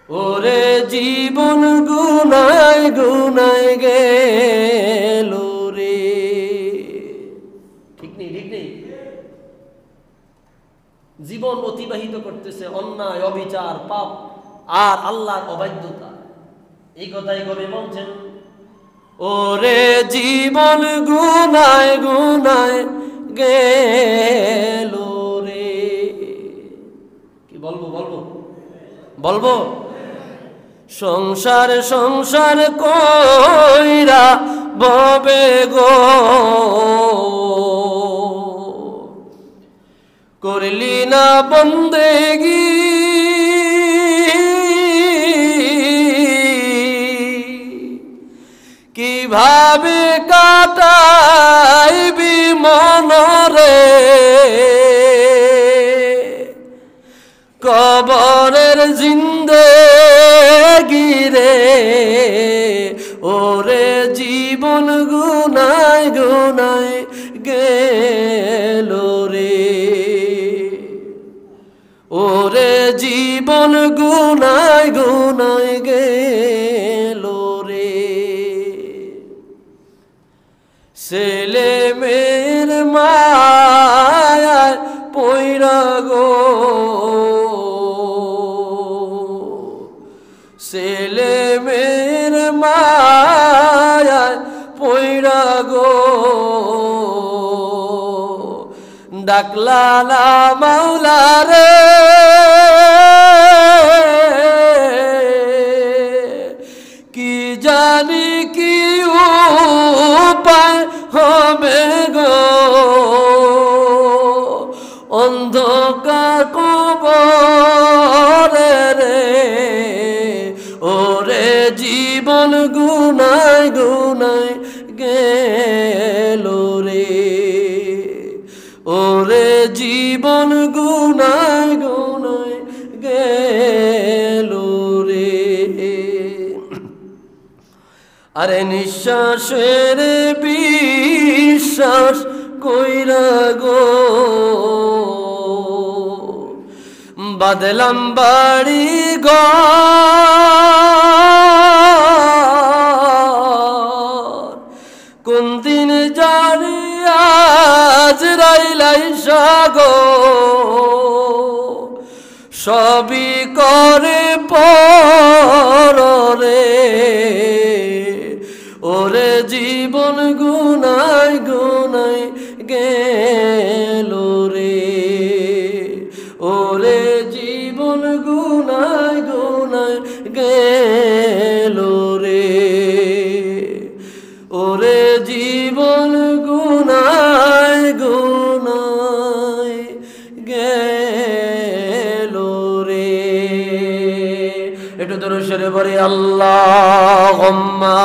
ওরে জীবন গুনায় গুনায় গেল রে। ঠিক নেই, ঠিক নেই? জীবন জীবন অতিবাহিত করতেছে অন্যায়, অবিচার, পাপ আর আল্লাহর অবাধ্যতা। এই কথাই কবি বলছেন, ওরে জীবন গুনায় গুনায় গেল রে। কি বলবো বলবো বলবো? সংসার সংসার কইরা ববে গো, করলি না বন্দেগি, কিভাবে কাটাইবি মনরে, কবরের জিন্দেগি রে। ওরে জীবন গুনায় গুনায় গেল রে, ওরে জীবন গুনায় গুনায় গেল রে। ছেলে মেয়ের মায়ায় পইরা গো, ছেলে মেয়ের মায়ায় পইরা গো, ডাকলা না মাওলা রে, কি জানি কি উপায় হবে গো, অন্ধকার কবরে রে। ওরে জীবন গুনায় গুনায় গেল রে, ওরে জীবন গুনায় গুনায় গেল রে। আরে নিঃশ্বাসের বিশ্বাস কইরা গো, বাদলাম বাড়ি ঘর, কোন দিন জানি আজরাইল গো, সবই করে পরে। ওরে জীবন গুনায় গুনায় গেল রে, ওরে জীবন গুনায় গুনায় গেল রে, ওরে জীবন গুনায় গুনায় গেল রে। একটু দরুদ শরীফ পড়ি, আল্লাহুম্মা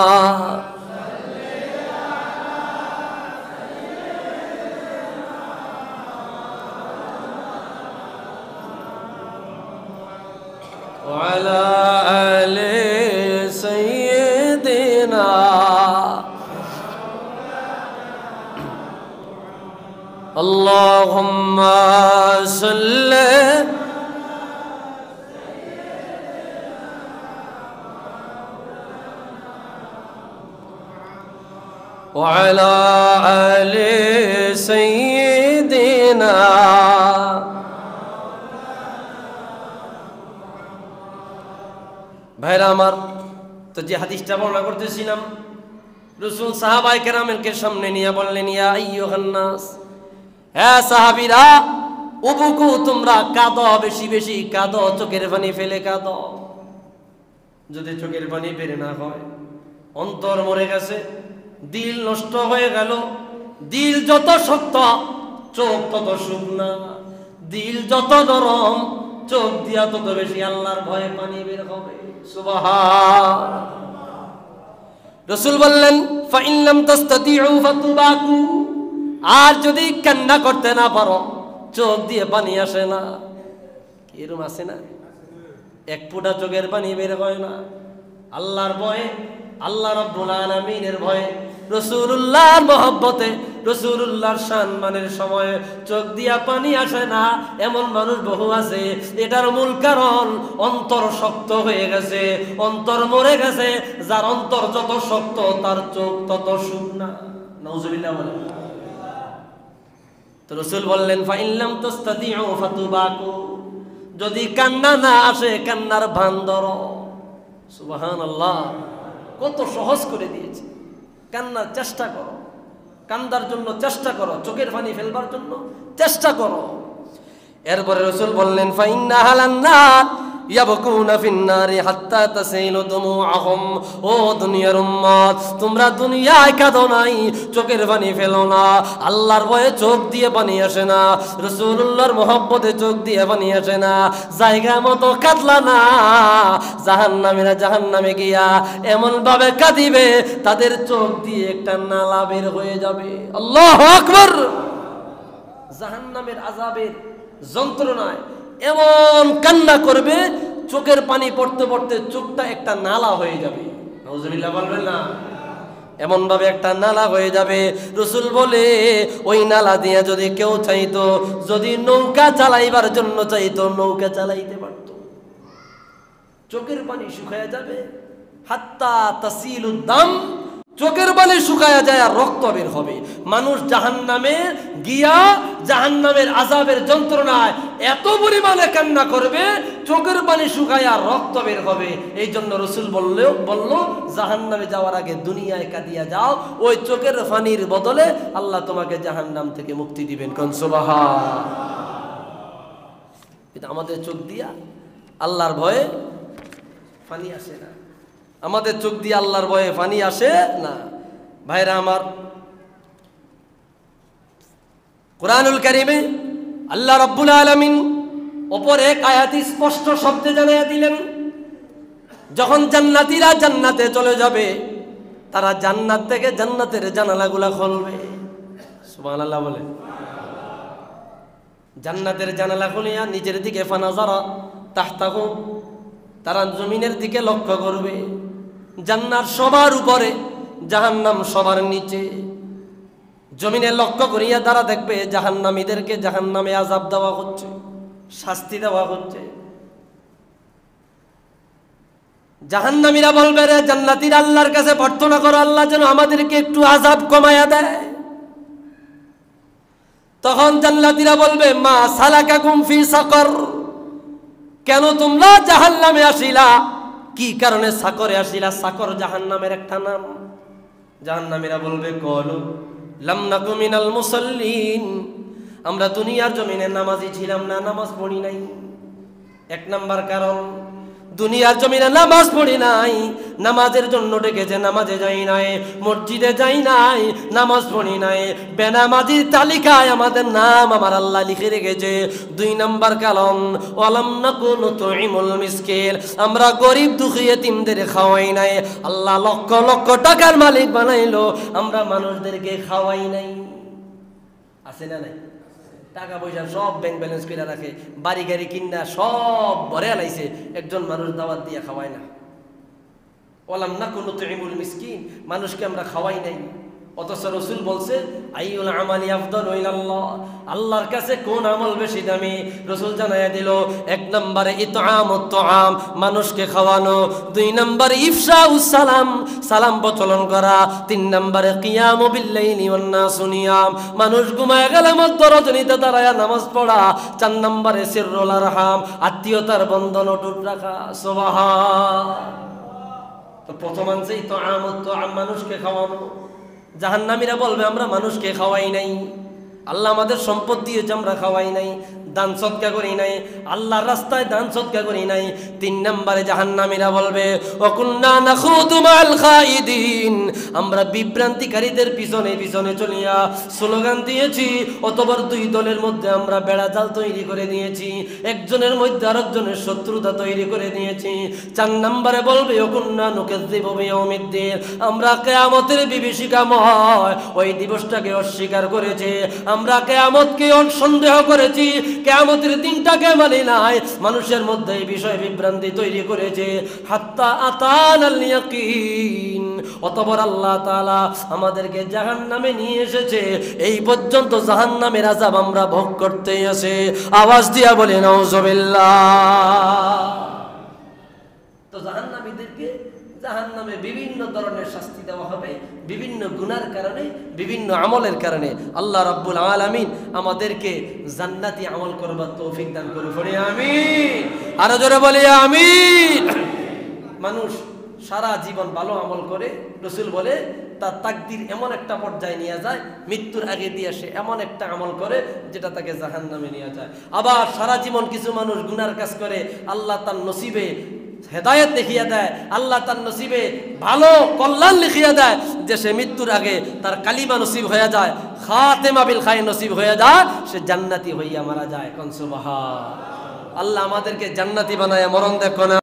وعلى آل سيدنا اللهم صل وعلى آل سيدنا। ভাইরা আমার, তো যে হাদিসটা বর্ণনা করতেছিলাম, রাসূল সাহাবায়ে কেরামকে সামনে নিয়ে বললেন, ইয়া আইয়ুহান নাস, হ্যাঁ সাহাবীরা, উবুকু, তোমরা কাঁদো, বেশি বেশি কাঁদো, চোখের পানি ফেলে কাঁদো। যদি চোখের পানি বের না হয়, অন্তর মরে গেছে, দিল নষ্ট হয়ে গেল। দিল যত শক্ত, চোখ তত শুকনা। দিল যত নরম, চোখ দিয়া তত বেশি আল্লাহর ভয়ে পানি বের হবে। সুবহান। রাসূল বললেন, ফাইন লাম তাস্তাতিউ ফাতুবাকু, আর যদি কান্না করতে না পারো, চোখ দিয়ে পানি আসে না, এরকম আসে না, এক ফোঁটা চোখের পানি বের হয় না, আল্লাহর ভয়ে, আল্লাহ রাব্বুল আলামিনের ভয়ে, রাসূলুল্লাহর মহব্বতে, রাসূলুল্লাহর সম্মানের সময়ে চোখ দিয়া পানি আসে না, এমন মানুষ বহু আছে। এটার মূল কারণ অন্তর শক্ত হয়ে গেছে, অন্তর মরে গেছে। যার অন্তর যত শক্ত, তার চোখ তত শুকনা। নাউজুবিল্লাহ বলেন। তো রাসূল বললেন ফাইল্লাম তাস্তাতিউ ফাতুবাকু, যদি কান্না না আসে কান্নার ভান ধরো। সুবহানাল্লাহ, কত সহজ করে দিয়েছে। কান্নার চেষ্টা করো, কান্দার জন্য চেষ্টা করো, চোখের পানি ফেলবার জন্য চেষ্টা করো। এরপরে রাসূল বললেন ফাইন্না হালান্নার ইয়াবকুনা ফিন্নারি হাত্তা তাসাইলু দুমুআহুম, ও দুনিয়ার উম্মত, তোমরা দুনিয়ায় কাঁদো নাই, চোখের পানি ফেলো না। আল্লাহর ভয়ে চোখ দিয়ে পানি আসে না, রাসূলুল্লাহর মহব্বতে চোখ দিয়ে পানি আসে না, জায়গা মতো কাঁদলা না। জাহান্নামীরা জাহান্নামে গিয়া এমন ভাবে কাঁদিবে তাদের চোখ দিয়ে একটা নালা বের হয়ে যাবে। আল্লাহু আকবার। জাহান্নামের আযাবের যন্ত্রণায় এমন কান্না করবে, চোখের পানি পড়তে পড়তে চোখটা একটা নালা হয়ে যাবে। নাউজুবিল্লাহ বলবেন না? এমন ভাবে একটা নালা হয়ে যাবে। রাসূল বলে ওই নালা দিয়ে যদি কেউ চাইতো, যদি নৌকা চালাইবার জন্য চাইতো, নৌকা চালাইতে পারতো। চোখের পানি শুকায়া যাবে, হাত্তা তাসিলুদ দাম, চোখের পানি শুকায়া যায় আর রক্ত বের হবে। মানুষ জাহান্নামে গিয়া জাহান্নামের আযাবের যন্ত্রণায় এত পরিমাণে কান্না করবে, চোখের পানি শুকায়া রক্ত বের হবে। এই জন্য রাসূল বলল জাহান্নামে যাওয়ার আগে দুনিয়ায় কাঁদিয়া যাও, ওই চোখের পানির বদলে আল্লাহ তোমাকে জাহান্নাম থেকে মুক্তি দিবেন। কোন সুবহান। এটা আমাদের চোখ দিয়া আল্লাহর ভয়ে পানি আসে না, আমাদের চোখ দিয়ে আল্লাহর ভয়ে পানি আসে না। ভাইরা আমার, কুরআনুল কারীমে আল্লাহ রাব্বুল আলামিন অপর এক আয়াতে স্পষ্ট শব্দে জানাইয়া দিলেন, যখন জান্নাতীরা জান্নাতে চলে যাবে, তারা জান্নাত থেকে জান্নাতের জানালাগুলা খুলবে। সুবহানাল্লাহ বলে। জান্নাতের জানালা খুলিয়া নিচের দিকে ফানাজারা তাহতাহু, তারা জমিনের দিকে লক্ষ্য করবে। জান্নাত সবার উপরে, জাহান্নাম সবার নিচে। জমিনে লক্ষ্য করিয়া তারা দেখবে জাহান্নামীদেরকে জাহান্নামে আযাব দেওয়া হচ্ছে, শাস্তি দেওয়া হচ্ছে। জাহান্নামীরা বলবে, রে জান্নাতীরা আল্লাহর কাছে প্রার্থনা করো, আল্লাহ যেন আমাদেরকে একটু আযাব কমায়া দেয়। তখন জান্নাতীরা বলবে, মা সালাকাকুম ফি সাকর, কেন তোমরা জাহান্নামে আসিলা? কি কারণে সাকরে আসিলা? সাকর জাহান্নামের একটা নাম। জাহান্নামীরা বলবে, কলু লাম নাকু মিনাল মুসাল্লিন, আমরা দুনিয়ার জমিনে নামাজি ছিলাম না, নামাজ পড়ি নাই। এক নাম্বার কারণ, দুনিয়ার জমিনে নামাজ পড়ি নাই, নামাজের জন্য ডেকেছে, নামাজে যাই নাই, মসজিদে যাই নাই, নামাজ পড়ি নাই, বেনামাজির তালিকায় আমাদের নাম আমার আল্লাহ লিখে রেখেছে। দুই নাম্বার কারণ, ওয়ালাম নাকু নুতঈমুল মিসকিন, আমরা গরিব দুঃখী এতিমদের খাওয়াই নাই। আল্লাহ লক্ষ লক্ষ টাকার মালিক বানাইলো, আমরা মানুষদেরকে খাওয়াই নাই। আছে না নাই? টাকা পয়সা সব ব্যাংক ব্যালেন্স করে রাখে, বাড়ি গাড়ি কিনা সব ভরে আলাইছে, একজন মানুষ দাওয়াত দিয়ে খাওয়ায় না। ওয়ালাম নাকু নুতঈমুল মিসকিন, মানুষকে আমরা খাওয়াই নাই। অথচ রাসূল বলছে আইয়ুল আমালি আফদালু ইলাল্লাহ, আল্লাহর কাছে কোন আমল বেশি দামি? রাসূল জানায়া দিল, এক নম্বরে ইতআমুত তুআম, মানুষকে খাওয়ানো। দুই নম্বরে ইফশাউস সালাম, সালাম প্রচলন করা। তিন নম্বরে কিয়ামু বিল্লাইলি ওয়ান নাসু নিয়াম, মানুষ ঘুমায় গেলে মধ্য রজনীতে দাঁড়ায়া নামাজ পড়া। চার নম্বরে সিররুল আরহাম, আত্মীয়তার বন্ধন অটুট রাখা। সুবহান। তো প্রথম আনছে ইতআমুত তুআম, মানুষকে খাওয়ানো। জাহান্নামীরা বলবে আমরা মানুষকে খাওয়াই নাই, আল্লাহ আমাদের সম্পদ দিয়েছে আমরা খাওয়াই নাই, দান সদকা করি নাই, আল্লাহর রাস্তায় দান সদকা করি নাই। তিন নম্বরে জাহান্নামীরা বলবে ওয়াকুন্না নাখুদু মাল খাইদিন, আমরা বিভ্রান্তিকারীদের পিছনে পিছনে চলিয়া স্লোগান দিয়েছি, অতবার দুই দলের মধ্যে আমরা বেড়া জাল তৈরি করে দিয়েছি, একজনের মধ্যে আরেকজনের শত্রুতা তৈরি করে দিয়েছি। চার নম্বরে বলবে ওয়াকুন্না নুকাযযিবু বিয়াউমিদ্দিন, আমরা কিয়ামতের বিভীষিকাময় ওই দিবসটাকে অস্বীকার করেছি, আমরা কিয়ামতকে সন্দেহ করেছি, কিয়ামতের দিনটাকে মানি নাই, মানুষের মধ্যে এই বিষয়ে বিভ্রান্তি তৈরি করেছে। হাত্তা আতানাল ইয়াকিন, অতঃপর আল্লাহ তাআলা আমাদেরকে জাহান্নামে নিয়ে এসেছে, এই পর্যন্ত জাহান্নামের আযাব আমরা ভোগ করতেই আছে। আওয়াজ দিয়া বলে নাউজুবিল্লাহ। তো জাহান্নামীদেরকে জাহান্নামে বিভিন্ন ধরনের শাস্তি দেওয়া হবে, বিভিন্ন গুনার কারণে, বিভিন্ন আমলের কারণে। আল্লাহ রাব্বুল আলামিন আমাদেরকে জান্নাতি আমল করবার তৌফিক দান করুন, পড়ি আমিন। আরো জোরে বলি আমিন। মানুষ সারা জীবন ভালো আমল করে, রাসূল বলে তার তাকদীর এমন একটা পর্যায়ে নিয়ে যায়, মৃত্যুর আগে দিয়ে সে এমন একটা আমল করে যেটা তাকে জাহান্নামে নিয়ে যায়। আবার সারা জীবন কিছু মানুষ গুনার কাজ করে, আল্লাহ তার নসিবে হেদায়েত দেখিয়ে দেয়, আল্লাহ তার নসিবে ভালো কল্যাণ লিখিয়ে দেয়, যে সে মৃত্যুর আগে তার কালিমা নসিব হয়ে যায়, খাতেমা বিল খায়র নসিব হয়ে যায়, সে জান্নাতি হইয়া মারা যায়। কোন সুবহান। আল্লাহ আমাদেরকে জান্নাতি বানায় মরণ দেখো না।